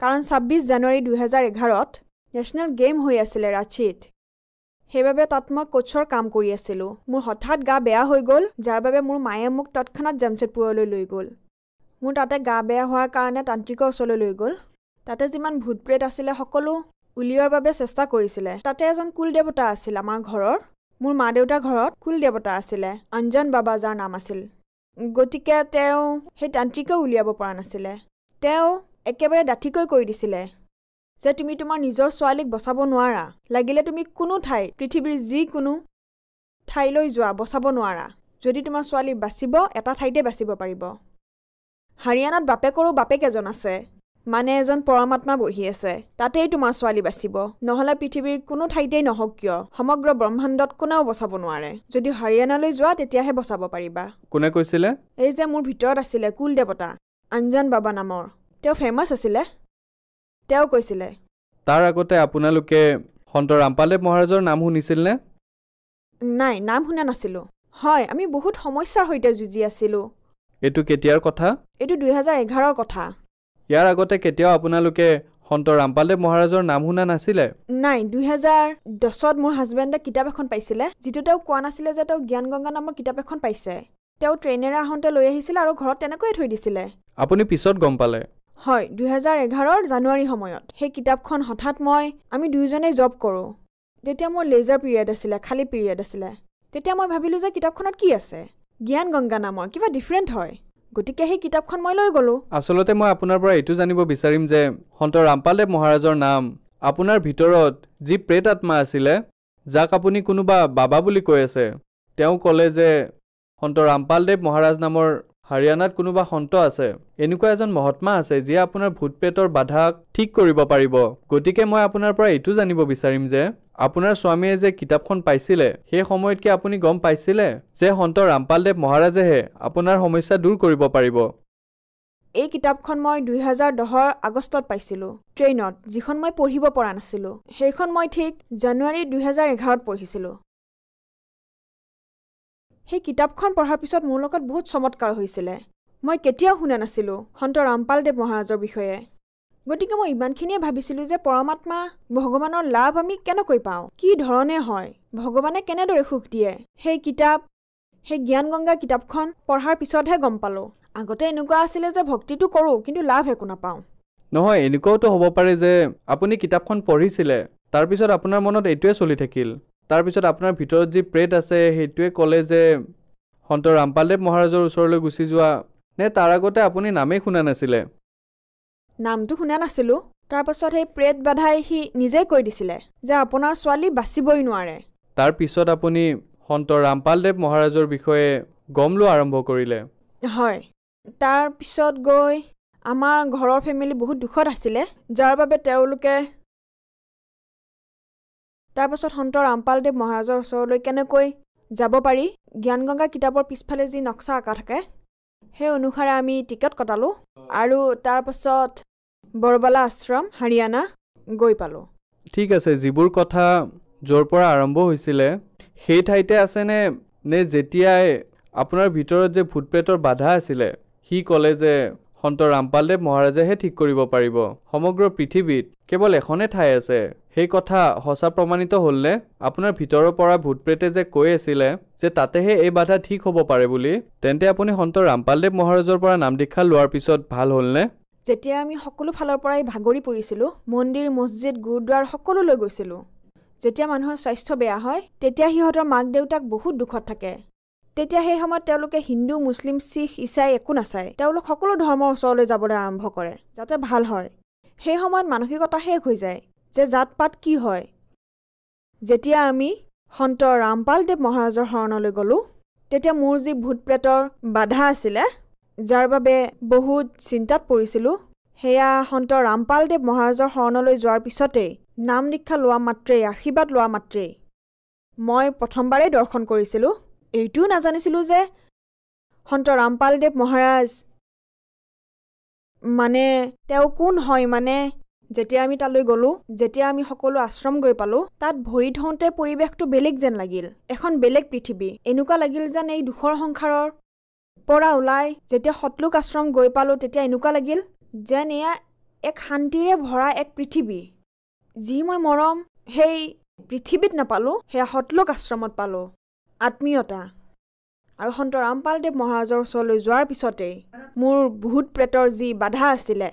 কাৰণ 26 জানুৱাৰী 2011ত নেশ্যনেল গেম হৈ আছিলে ৰাঁচীত। সেইবাবে তাত মই কোচৰ কাম কৰি আছিলোঁ। মোৰ হঠাৎ গা বেয়া হৈ গ'ল, যাৰ বাবে মোৰ মায়ে মোক তৎক্ষণাত জামছেদপুৰলৈ লৈ গ'ল। মোৰ তাতে গা বেয়া হোৱাৰ কাৰণে তান্ত্ৰিকৰ ওচৰলৈ লৈ গ'ল। তাতে যিমান ভূত প্ৰেত আছিলে সকলো উলিওৱাৰ বাবে চেষ্টা কৰিছিলে। তাতে এজন কুল দেৱতা আছিল আমাৰ ঘৰৰ, মোৰ মা দেউতাৰ ঘৰত কুল দেৱতা আছিলে, অঞ্জন বাবা যাৰ নাম আছিল। গতিকে তেওঁ সেই তান্ত্ৰিকেও উলিয়াব পৰা নাছিলে। তেওঁ একেবাৰে ডাঠিকৈ কৈ দিছিলে যে তুমি তোমাৰ নিজৰ ছোৱালীক বচাব নোৱাৰা, লাগিলে তুমি কোনো ঠাই, পৃথিৱীৰ যিকোনো ঠাইলৈ যোৱা, বচাব নোৱাৰা। যদি তোমাৰ ছোৱালী বাচিব, এটা ঠাইতে বাচিব পাৰিব। হাৰিয়ানাত বাপেকৰো বাপেক এজন আছে, মানে এজন পৰমাত্মা বহি আছে, তাতেই তোমাৰ ছোৱালী বাচিব। নহ'লে পৃথিৱীৰ কোনো ঠাইতেই নহওক কিয়, সমগ্ৰ ব্ৰহ্মাণ্ডত কোনেও বচাব নোৱাৰে। যদি হাৰিয়ানালৈ যোৱা তেতিয়াহে বচাব পাৰিবা। কোনে কৈছিলে? এই যে মোৰ ভিতৰত আছিলে কুল দেৱতা, অঞ্জন বাবা নামৰ, তেওঁ ফেমাছ আছিলে, তেওঁ কৈছিলে। তাৰ আগতে আপোনালোকে সন্ত ৰামপালদেৱ মহাৰাজৰ নাম শুনিছিলনে? নাই, নাম শুনা নাছিলোঁ। হয়, আমি বহুত সমস্যাৰ সৈতে যুঁজি আছিলোঁ। এইটো কেতিয়াৰ কথা? এইটো 2011ৰ কথা। ইয়াৰ আগতে কেতিয়াও আপোনালোকে সন্ত ৰামপালদেৱ মহাৰাজৰ নাম শুনা নাছিলে? নাই, 2010ত মোৰ হাজবেণ্ডে কিতাপ এখন পাইছিলে, যিটো তেওঁ কোৱা নাছিলে যে তেওঁ জ্ঞান গংগা নামৰ কিতাপ এখন পাইছে। তেওঁ ট্ৰেইনেৰে আহোঁতে লৈ আহিছিলে আৰু ঘৰত তেনেকৈয়ে থৈ দিছিলে। আপুনি পিছত গম পালে? হয়, 2011ৰ জানুৱাৰী সময়ত সেই কিতাপখন হঠাৎ আমি দুয়োজনেই জব কৰোঁ। তেতিয়া মোৰ লেজাৰ পিৰিয়ড আছিলে, খালী পিৰিয়ড আছিলে। তেতিয়া মই ভাবিলোঁ যে কিতাপখনত কি আছে, জ্ঞান গংগা নামৰ কিবা ডিফাৰেণ্ট হয়। গতিকে সেই কিতাপখন মই লৈ গ'লোঁ। আচলতে মই আপোনাৰ পৰা এইটো জানিব বিচাৰিম যে সন্ত ৰামপালদেৱ মহাৰাজৰ নাম, আপোনাৰ ভিতৰত যি প্ৰেত আত্মা আছিলে, যাক আপুনি কোনোবা বাবা বুলি কৈ আছে, তেওঁ ক'লে যে সন্ত ৰামপালদেৱ মহাৰাজ নামৰ হাৰিয়ানাত কোনোবা সন্ত আছে, এনেকুৱা এজন মহাত্মা আছে যিয়ে আপোনাৰ ভূত প্ৰেতৰ বাধাক ঠিক কৰিব পাৰিব। গতিকে মই আপোনাৰ পৰা এইটো জানিব বিচাৰিম যে আপোনাৰ স্বামীয়ে যে কিতাপখন পাইছিলে, সেই সময়ত কি আপুনি গম পাইছিলে যে সন্ত ৰামপালদেৱ মহাৰাজেহে আপোনাৰ সমস্যা দূৰ কৰিব পাৰিব? এই কিতাপখন মই 2010ৰ আগষ্টত পাইছিলোঁ ট্ৰেইনত, যিখন মই পঢ়িব পৰা নাছিলোঁ। সেইখন মই ঠিক জানুৱাৰী 2011ত পঢ়িছিলোঁ। সেই কিতাপখন পঢ়াৰ পিছত মোৰ লগত বহুত চমৎকাৰ হৈছিলে। মই কেতিয়াও শুনা নাছিলোঁ সন্ত ৰামপালদেৱ মহাৰাজৰ বিষয়ে। গতিকে মই ইমানখিনিয়ে ভাবিছিলোঁ যে পৰমাত্মা ভগৱানৰ লাভ আমি কেনেকৈ পাওঁ, কি ধৰণে হয়, ভগৱানে কেনেদৰে সুখ দিয়ে। সেই জ্ঞান গংগা কিতাপখন পঢ়াৰ পিছতহে গম পালোঁ। আগতে এনেকুৱা আছিলে যে ভক্তিটো কৰোঁ, কিন্তু লাভ একো নাপাওঁ। নহয়, এনেকুৱাওতো হ'ব পাৰে যে আপুনি কিতাপখন পঢ়িছিলে, তাৰপিছত আপোনাৰ মনত এইটোৱে চলি থাকিল, তাৰপিছত আপোনাৰ ভিতৰত যি প্ৰেত আছে সেইটোৱে ক'লে যে সন্ত ৰামপালদেৱ মহাৰাজৰ ওচৰলৈ গুচি যোৱা, নে তাৰ আগতে আপুনি নামেই শুনা নাছিলে? নামটো শুনা নাছিলোঁ। তাৰপাছত সেই প্ৰেত বাধাই সি নিজেই কৈ দিছিলে যে আপোনাৰ ছোৱালী বাচিবই নোৱাৰে। তাৰপিছত আপুনি সন্ত ৰামপালদেৱ মহাৰাজৰ বিষয়ে গম লোৱা আৰম্ভ কৰিলে। হয়, তাৰ পিছত গৈ আমাৰ ঘৰৰ ফেমিলি বহুত দুখত আছিলে, যাৰ বাবে তেওঁলোকে তাৰপাছত সন্ত ৰামপালদেৱ মহাৰাজৰ ওচৰলৈ কেনেকৈ যাব পাৰি জ্ঞানগংগা কিতাপৰ পিছফালে যি নক্সা আঁকা থাকে সেই অনুসাৰে আমি টিকট কটালোঁ আৰু তাৰপাছত বৰবালা আশ্ৰম হাৰিয়ানা গৈ পালোঁ। ঠিক আছে, যিবোৰ কথা য'ৰ পৰা আৰম্ভ হৈছিলে সেই ঠাইতে আছেনে নে যেতিয়াই আপোনাৰ ভিতৰত যে ভূত প্ৰেতৰ বাধা আছিলে সি ক'লে যে সন্ত ৰামপালদেৱ মহাৰাজেহে ঠিক কৰিব পাৰিব, সমগ্ৰ পৃথিৱীত কেৱল এখনে ঠাই আছে, সেই কথা সঁচা প্ৰমাণিত হ'লনে? আপোনাৰ ভিতৰৰ পৰা ভূত প্ৰেতে যে কৈ আছিলে যে তাতেহে এই বাধা ঠিক হ'ব পাৰে বুলি, তেন্তে আপুনি সন্ত ৰামপালদেৱ মহাৰাজৰ পৰা নাম দীক্ষা লোৱাৰ পিছত ভাল হ'লনে? যেতিয়া আমি সকলো ফালৰ পৰাই ভাগৰি পৰিছিলোঁ, মন্দিৰ মছজিদ গুৰুদ্বাৰ সকলো লৈ গৈছিলোঁ। যেতিয়া মানুহৰ স্বাস্থ্য বেয়া হয় তেতিয়া সিহঁতৰ মাক দেউতাক বহুত দুখত থাকে। তেতিয়া সেই সময়ত তেওঁলোকে হিন্দু মুছলিম শিখ ইছাই একো নাচায়, তেওঁলোক সকলো ধৰ্মৰ ওচৰলৈ যাবলৈ আৰম্ভ কৰে যাতে ভাল হয়। সেই সময়ত মানসিকতা শেষ হৈ যায় যে জাত পাত কি হয়। যেতিয়া আমি সন্ত ৰামপালদেৱ মহাৰাজৰ শৰণলৈ গ'লোঁ তেতিয়া মোৰ যি ভূত প্ৰেতৰ বাধা আছিলে, যাৰ বাবে বহুত চিন্তাত পৰিছিলোঁ, সেয়া সন্ত ৰামপালদেৱ মহাৰাজৰ শৰণলৈ যোৱাৰ পিছতেই নাম দীক্ষা লোৱা মাত্ৰেই, আশীৰ্বাদ লোৱা মাত্ৰেই মই প্ৰথমবাৰেই দৰ্শন কৰিছিলোঁ। এইটোও নাজানিছিলোঁ যে সন্ত ৰামপালদেৱ মহাৰাজ মানে তেওঁ কোন হয়। মানে যেতিয়া আমি তালৈ গ'লোঁ, যেতিয়া আমি সকলো আশ্ৰম গৈ পালোঁ, তাত ভৰি থওঁতে পৰিৱেশটো বেলেগ যেন লাগিল, এখন বেলেগ পৃথিৱী। এনেকুৱা লাগিল যেন এই দুখৰ সংসাৰৰ পৰা ওলাই যেতিয়া সতলোক আশ্ৰম গৈ পালোঁ তেতিয়া এনেকুৱা লাগিল যেন এয়া এক শান্তিৰে ভৰা এক পৃথিৱী। যি মই মৰম সেই পৃথিৱীত নাপালোঁ, সেয়া সতলোক আশ্ৰমত পালোঁ। আত্মীয়তা আৰু সন্ত ৰামপালদেৱ মহাৰাজৰ ওচৰলৈ যোৱাৰ পিছতেই মোৰ ভূত প্ৰেতৰ যি বাধা আছিলে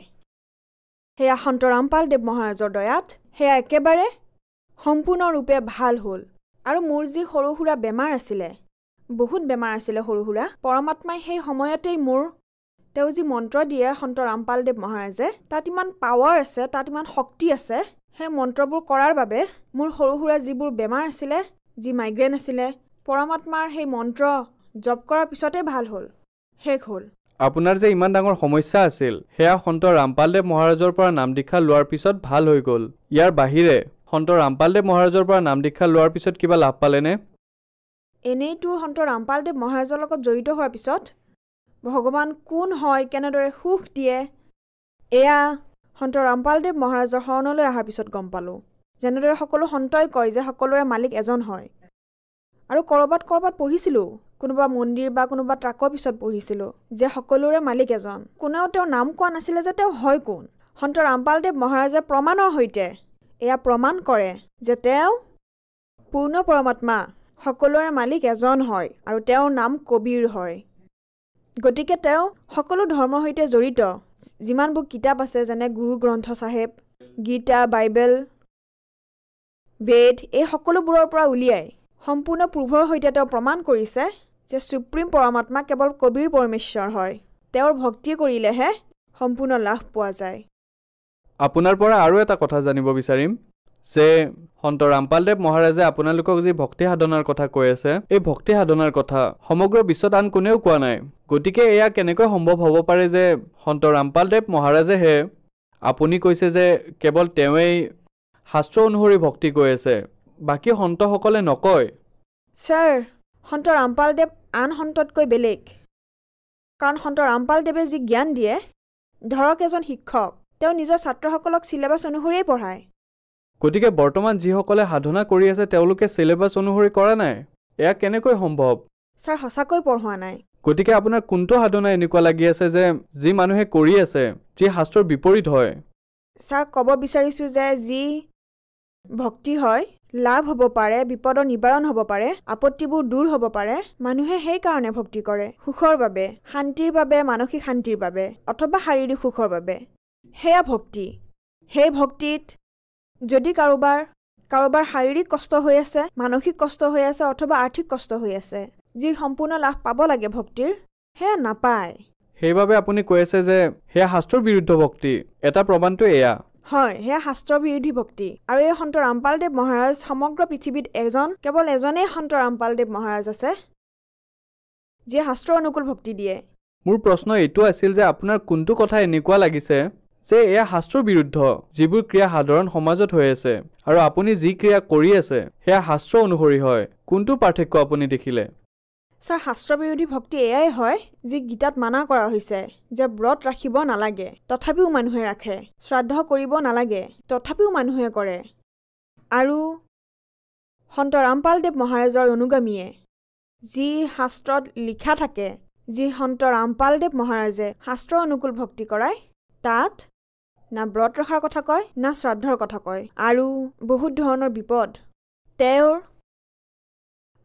সেয়া সন্ত ৰামপালদেৱ মহাৰাজৰ দয়াত সেয়া একেবাৰে সম্পূৰ্ণৰূপে ভাল হ'ল। আৰু মোৰ যি সৰু সুৰা বেমাৰ আছিলে, বহুত বেমাৰ আছিলে সৰু সুৰা, পৰমাত্মাই সেই সময়তেই মোৰ তেওঁ যি মন্ত্ৰ দিয়ে সন্ত ৰামপালদেৱ মহাৰাজে, তাত ইমান পাৱাৰ আছে, তাত ইমান শক্তি আছে। সেই মন্ত্ৰবোৰ কৰাৰ বাবে মোৰ সৰু সুৰা যিবোৰ বেমাৰ আছিলে, যি মাইগ্ৰেন আছিলে, পৰমাত্মাৰ সেই মন্ত্ৰ জপ কৰাৰ পিছতে ভাল হ'ল, শেষ হ'ল। আপোনাৰ যে ইমান ডাঙৰ সমস্যা আছিল সেয়া সন্ত ৰামপালদেৱ মহাৰাজৰ পৰা নাম দীক্ষা লোৱাৰ পিছত ভাল হৈ গ'ল। ইয়াৰ বাহিৰে সন্ত ৰামপালদেৱ মহাৰাজৰ পৰা নাম দীক্ষা লোৱাৰ পিছত কিবা লাভ পালেনে? এনেইতো সন্ত ৰামপালদেৱ মহাৰাজৰ লগত জড়িত হোৱাৰ পিছত ভগৱান কোন হয়, কেনেদৰে সুখ দিয়ে, এয়া সন্ত ৰামপালদেৱ মহাৰাজৰ শৰণলৈ অহাৰ পিছত গম পালোঁ। যেনেদৰে সকলো সন্তই কয় যে সকলোৰে মালিক এজন হয়, আৰু ক'ৰবাত পঢ়িছিলোঁ, কোনোবা মন্দিৰ বা কোনোবা ট্ৰাকৰ পিছত পঢ়িছিলোঁ যে সকলোৰে মালিক এজন। কোনেও তেওঁ নাম কোৱা নাছিলে যে তেওঁ হয় কোন। সন্ত ৰামপালদেৱ মহাৰাজে প্ৰমাণৰ সৈতে এয়া প্ৰমাণ কৰে যে তেওঁ পূৰ্ণ পৰমাত্মা, সকলোৰে মালিক এজন হয় আৰু তেওঁৰ নাম কবীৰ হয়। গতিকে তেওঁ সকলো ধৰ্মৰ সৈতে জড়িত যিমানবোৰ কিতাপ আছে, যেনে গুৰু গ্ৰন্থ চাহেব, গীতা, বাইবেল, বেদ, এই সকলোবোৰৰ পৰা উলিয়াই সম্পূৰ্ণ প্ৰুভৰ সৈতে তেওঁ প্ৰমাণ কৰিছে যে সুপ্ৰিম পৰমাত্মা কেৱল কবীৰ পৰমেশ্বৰ হয়। তেওঁৰ ভক্তি কৰিলেহে সম্পূৰ্ণ লাভ পোৱা যায়। আপোনাৰ পৰা আৰু এটা কথা জানিব বিচাৰিম যে সন্ত ৰামপালদেৱ মহাৰাজে আপোনালোকক যি ভক্তি সাধনাৰ কথা কৈ আছে, এই ভক্তি সাধনাৰ কথা সমগ্ৰ বিশ্বত আন কোনেও কোৱা নাই। গতিকে এয়া কেনেকৈ সম্ভৱ হ'ব পাৰে যে সন্ত ৰামপালদেৱ মহাৰাজেহে, আপুনি কৈছে যে কেৱল তেওঁৱেই শাস্ত্ৰ অনুসৰি ভক্তি কৈ আছে, বাকী সন্তসকলে নকয়? ছাৰ, সন্ত ৰামপালদেৱ আন সন্ততকৈ বেলেগ, কাৰণ সন্ত ৰামপালদেৱে যি জ্ঞান দিয়ে, ধৰক এজন শিক্ষক তেওঁ নিজৰ ছাত্ৰসকলক চিলেবাছ অনুসৰিয়েই পঢ়ায়। গতিকে বৰ্তমান যিসকলে সাধনা কৰি আছে তেওঁলোকে চিলেবাছ অনুসৰি কৰা নাই, এয়া কেনেকৈ সম্ভৱ? ছাৰ, সঁচাকৈ পঢ়োৱা নাই। গতিকে আপোনাৰ কোনটো সাধনা এনেকুৱা লাগি আছে যে যি মানুহে কৰি আছে যি শাস্ত্ৰৰ বিপৰীত হয়? ছাৰ, ক'ব বিচাৰিছোঁ যে যি ভক্তি হয়, লাভ হ'ব পাৰে, বিপদৰ নিবাৰণ হ'ব পাৰে, আপত্তিবোৰ দূৰ হ'ব পাৰে। মানুহে সেইকাৰণে ভক্তি কৰে, সুখৰ বাবে, শান্তিৰ বাবে, মানসিক শান্তিৰ বাবে অথবা শাৰীৰিক সুখৰ বাবে। সেয়া ভক্তি। সেই ভক্তিত যদি কাৰোবাৰ শাৰীৰিক কষ্ট হৈ আছে, মানসিক কষ্ট হৈ আছে অথবা আৰ্থিক কষ্ট হৈ আছে, যি সম্পূৰ্ণ লাভ পাব লাগে ভক্তিৰ, সেয়া নাপায়। সেইবাবে আপুনি কৈ আছে যে সেয়া শাস্ত্ৰৰ বিৰুদ্ধ ভক্তি। এটা প্ৰমাণটো এয়া, হয়, সেয়া শাস্ত্ৰ বিৰোধী ভক্তি। আৰু এই সন্ত ৰামপালদেৱ মহাৰাজ সমগ্ৰ পৃথিৱীত কেৱল এজনেই সন্ত ৰামপালদেৱ মহাৰাজ আছে যিয়ে শাস্ত্ৰ অনুকূল ভক্তি দিয়ে। মোৰ প্ৰশ্ন এইটো আছিল যে আপোনাৰ কোনটো কথা এনেকুৱা লাগিছে যে এয়া শাস্ত্ৰৰ বিৰুদ্ধ যিবোৰ ক্ৰিয়া সাধাৰণ সমাজত হৈ আছে আৰু আপুনি যি ক্ৰিয়া কৰি আছে সেয়া শাস্ত্ৰ অনুসৰি হয়। কোনটো পাৰ্থক্য আপুনি দেখিলে? ছাৰ, শাস্ত্ৰ বিৰোধী ভক্তি এয়াই হয় যি গীতাত মানা কৰা হৈছে যে ব্ৰত ৰাখিব নালাগে তথাপিও মানুহে ৰাখে, শ্ৰাদ্ধ কৰিব নালাগে তথাপিও মানুহে কৰে। আৰু সন্ত ৰামপালদেৱ মহাৰাজৰ অনুগামীয়ে যি শাস্ত্ৰত লিখা থাকে, যি সন্ত ৰামপালদেৱ মহাৰাজে শাস্ত্ৰ অনুকূল ভক্তি কৰায়, তাত না ব্ৰত ৰখাৰ কথা কয় না শ্ৰাদ্ধৰ কথা কয়। আৰু বহুত ধৰণৰ বিপদ তেওঁৰ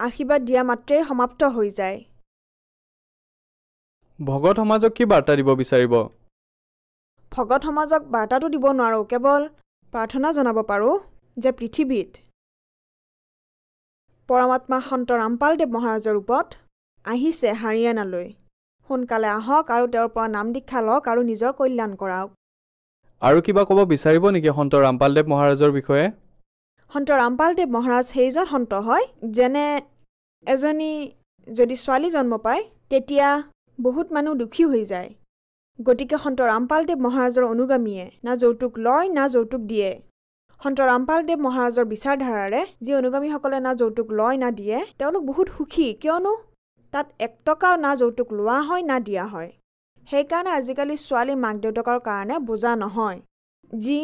আশীৰ্বাদ দিয়া মাত্ৰেই সমাপ্ত হৈ যায়। ভগত সমাজক কি বাৰ্তা দিব বিচাৰিব? ভগত সমাজক বাৰ্তাটো দিব নোৱাৰোঁ, কেৱল প্ৰাৰ্থনা জনাব পাৰোঁ যে পৃথিৱীত পৰমাত্মা সন্ত ৰামপালদেৱ মহাৰাজৰ ৰূপত আহিছে হাৰিয়ানালৈ। সোনকালে আহক আৰু তেওঁৰ পৰা নাম দীক্ষা লওক আৰু নিজৰ কল্যাণ কৰাওক। আৰু কিবা ক'ব বিচাৰিব নেকি সন্ত ৰামপালদেৱ মহাৰাজৰ বিষয়ে? সন্ত ৰামপালদেৱ মহাৰাজ সেইজন সন্ত হয় যেনে এজনী যদি ছোৱালী জন্ম পায় তেতিয়া বহুত মানুহ দুখী হৈ যায়। গতিকে সন্ত ৰামপালদেৱ মহাৰাজৰ অনুগামীয়ে না যৌতুক লয় না যৌতুক দিয়ে। সন্ত ৰামপালদেৱ মহাৰাজৰ বিচাৰধাৰাৰে যি অনুগামীসকলে না যৌতুক লয় না দিয়ে তেওঁলোক বহুত সুখী, কিয়নো তাত 1 টকাও না যৌতুক লোৱা হয় না দিয়া হয়। সেইকাৰণে আজিকালি ছোৱালী মাক দেউতাকৰ কাৰণে বোজা নহয়। যি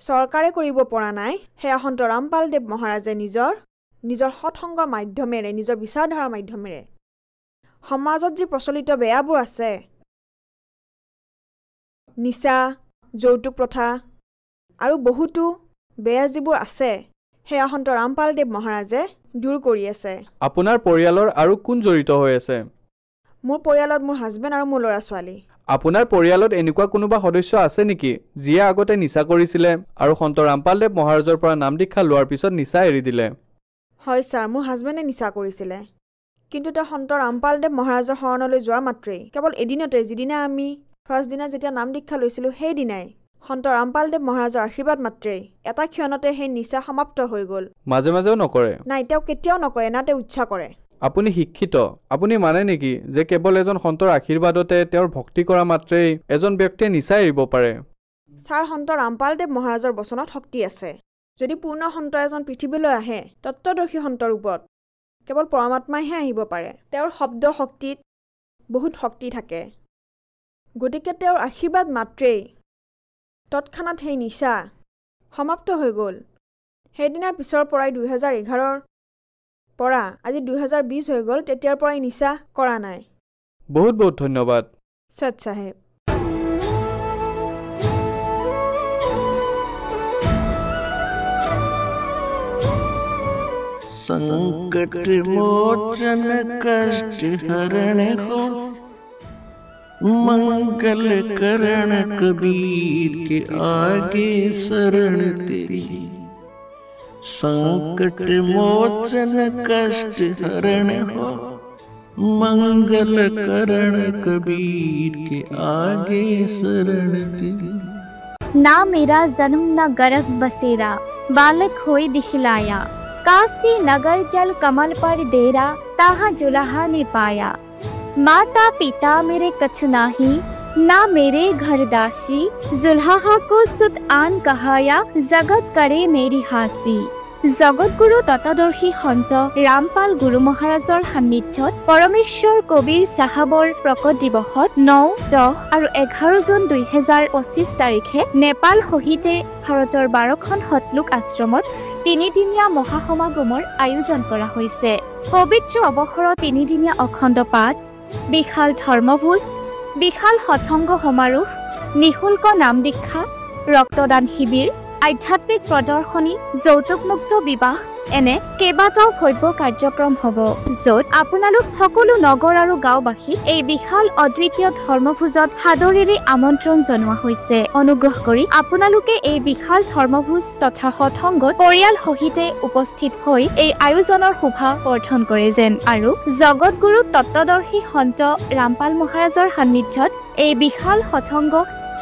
চৰকাৰে কৰিব পৰা নাই সেয়া সন্ত ৰামপালদেৱ মহাৰাজে নিজৰ সৎসংগৰ মাধ্যমেৰে, নিজৰ বিচাৰধাৰাৰ মাধ্যমেৰে সমাজত যি প্ৰচলিত বেয়াবোৰ আছে, নিচা, যৌতুক প্ৰথা আৰু বহুতো বেয়া যিবোৰ আছে, সেয়া সন্ত ৰামপালদেৱ মহাৰাজে দূৰ কৰি আছে। আপোনাৰ পৰিয়ালৰ আৰু কোন জড়িত হৈ আছে? মোৰ পৰিয়ালত মোৰ হাজবেণ্ড আৰু মোৰ ল'ৰা ছোৱালী। আপোনাৰ পৰিয়ালত এনেকুৱা কোনোবা সদস্য আছে নেকি যিয়ে আগতে নিচা কৰিছিলে আৰু সন্ত ৰামপালদেৱ মহাৰাজৰ পৰা নাম দীক্ষা লোৱাৰ পিছত নিচা এৰি দিলে? হয় ছাৰ, মোৰ হাজবেণ্ডে নিচা কৰিছিলে, কিন্তু তেওঁ সন্ত ৰামপালদেৱ মহাৰাজৰ শৰণলৈ যোৱা মাত্ৰেই কেৱল এদিনতে, যিদিনা আমি ফাৰ্ষ্ট দিনা যেতিয়া নাম দীক্ষা লৈছিলোঁ সেইদিনাই সন্ত ৰামপালদেৱ মহাৰাজৰ আশীৰ্বাদ মাত্ৰেই এটা ক্ষণতে সেই নিচা সমাপ্ত হৈ গ'ল। মাজে মাজেও নকৰে? নাই, তেওঁ কেতিয়াও নকৰে, না তেওঁ ইচ্ছা কৰে। আপুনি শিক্ষিত, আপুনি মানে নেকি যে কেৱল এজন সন্তৰ আশীৰ্বাদতে তেওঁৰ ভক্তি কৰা মাত্ৰেই এজন ব্যক্তিয়ে নিচা এৰিব পাৰে? ছাৰ, সন্ত ৰামপালদেৱ মহাৰাজৰ বচনত শক্তি আছে। যদি পূৰ্ণ সন্ত এজন পৃথিৱীলৈ আহে তত্ত্বদৰ্শী সন্ত ৰূপত, কেৱল পৰমাত্মাইহে আহিব পাৰে। তেওঁৰ শব্দ শক্তিত বহুত শক্তি থাকে। গতিকে তেওঁৰ আশীৰ্বাদ মাত্ৰেই তৎক্ষণাত সেই নিচা সমাপ্ত হৈ গ'ল। সেইদিনাৰ পিছৰ পৰাই 2011ৰ পৰা আজি 2020 হৈ গ'ল, তেতিয়াৰ পৰাই নিচা কৰা নাই। বহুত বহুত ধন্যবাদ সৎ চাহেব। संकट मोचन कष्ट हरण हो, मंगल करण कबीर के आगे शरण तेरी। संकट मोचन कष्ट हरण हो, मंगल करण कबीर के आगे शरण तेरी। ना मेरा जन्म न गर्भ बसेरा, बालक होई दिखलाया। काशी नगर जल कमल पर डेरा, ताहा जुलाहा ने पाया। माता पिता मेरे कछ नाही, ना मेरे घर दासी। जुल्हा को सुत आन कहाया, जगत करे मेरी हासी। জগতগুৰু তত্ত্বদৰ্শী সন্ত ৰামপাল গুৰু মহাৰাজৰ সান্নিধ্যত পৰমেশ্বৰ কবিৰ চাহাবৰ প্ৰকট দিৱসত 9, 10 আৰু 11 জুন 2025 তাৰিখে নেপাল সহিতে ভাৰতৰ 12খন সতলোক আশ্ৰমত 3দিনীয়া মহাসমাগমৰ আয়োজন কৰা হৈছে। পবিত্ৰ অৱসৰত 3দিনীয়া অখণ্ড পাঠ, বিশাল ধৰ্মভোজ, বিশাল সৎসংগ সমাৰোহ, নিঃশুল্ক নাম দীক্ষা, ৰক্তদান শিবিৰ, আধ্যাত্মিক প্ৰদৰ্শনী, যৌতুকমুক্ত বিবাহ এনে কেইবাটাও ভব্য কাৰ্যক্ৰম হ'ব, য'ত আপোনালোক সকলো নগৰ আৰু গাঁওবাসী এই বিশাল অদ্বিতীয় ধৰ্মভোজত সাদৰেৰে আমন্ত্ৰণ জনোৱা হৈছে। অনুগ্ৰহ কৰি আপোনালোকে এই বিশাল ধৰ্মভোজ তথা সৎসংগত পৰিয়াল সহিতে উপস্থিত হৈ এই আয়োজনৰ শোভা বৰ্ধন কৰে যেন আৰু জগতগুৰু তত্ত্বদৰ্শী সন্ত ৰামপাল মহাৰাজৰ সান্নিধ্যত এই বিশাল সৎসংগ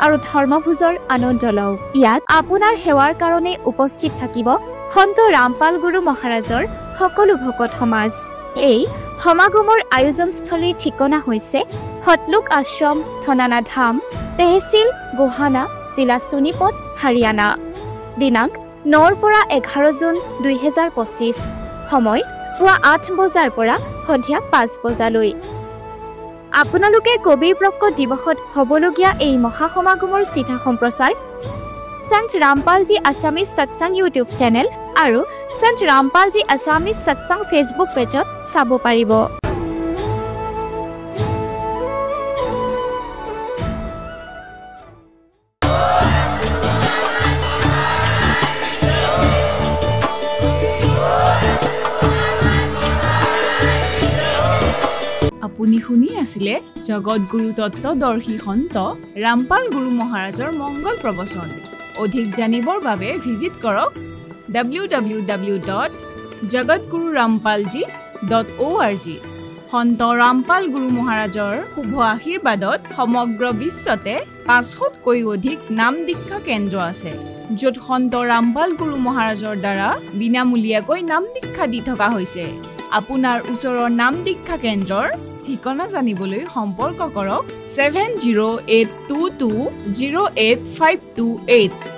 আৰু ধৰ্মভোজৰ আনন্দ লওক। ইয়াত আপোনাৰ সেৱাৰ কাৰণে উপস্থিত থাকিব সন্ত ৰামপাল গুৰু মহাৰাজৰ সকলো ভকত সমাজ। এই সমাগমৰ আয়োজনস্থলীৰ ঠিকনা হৈছে হতলুক আশ্ৰম, থনানা ধাম, তেহচিল গোহানা, জিলা সোনিপত, হাৰিয়ানা। দিনাংক 9 পৰা 11 জুন 2025। সময় পুৱা 8 বজাৰ পৰা সন্ধিয়া 5 বজালৈ। আপোনালোকে কবিৰ প্ৰকট দিৱসত হ'বলগীয়া এই মহাসমাগমৰ চিঠা সম্প্ৰচাৰ সন্ত ৰামপালজী আছামিজ সৎসং ইউটিউব চেনেল আৰু সন্ত ৰামপালজী আছামিজ সৎসং ফেচবুক পেজত চাব পাৰিব। আপুনি শুনি আছিলে জগতগুৰু তত্ত্বদৰ্শী সন্ত ৰামপাল গুৰু মহাৰাজৰ মংগল প্ৰবচন। অধিক জানিবৰ বাবে ভিজিট কৰক www.jagatgururampalji.org। সন্ত ৰামপাল গুৰু মহাৰাজৰ শুভ আশীৰ্বাদত সমগ্ৰ বিশ্বতে 500তকৈ অধিক নাম দীক্ষা কেন্দ্ৰ আছে, য'ত সন্ত ৰামপাল গুৰু মহাৰাজৰ দ্বাৰা বিনামূলীয়াকৈ নাম দীক্ষা দি থকা হৈছে। আপোনাৰ ওচৰৰ নাম দীক্ষা কেন্দ্ৰৰ ঠিকনা জানিবলৈ সম্পৰ্ক কৰক 7082208528।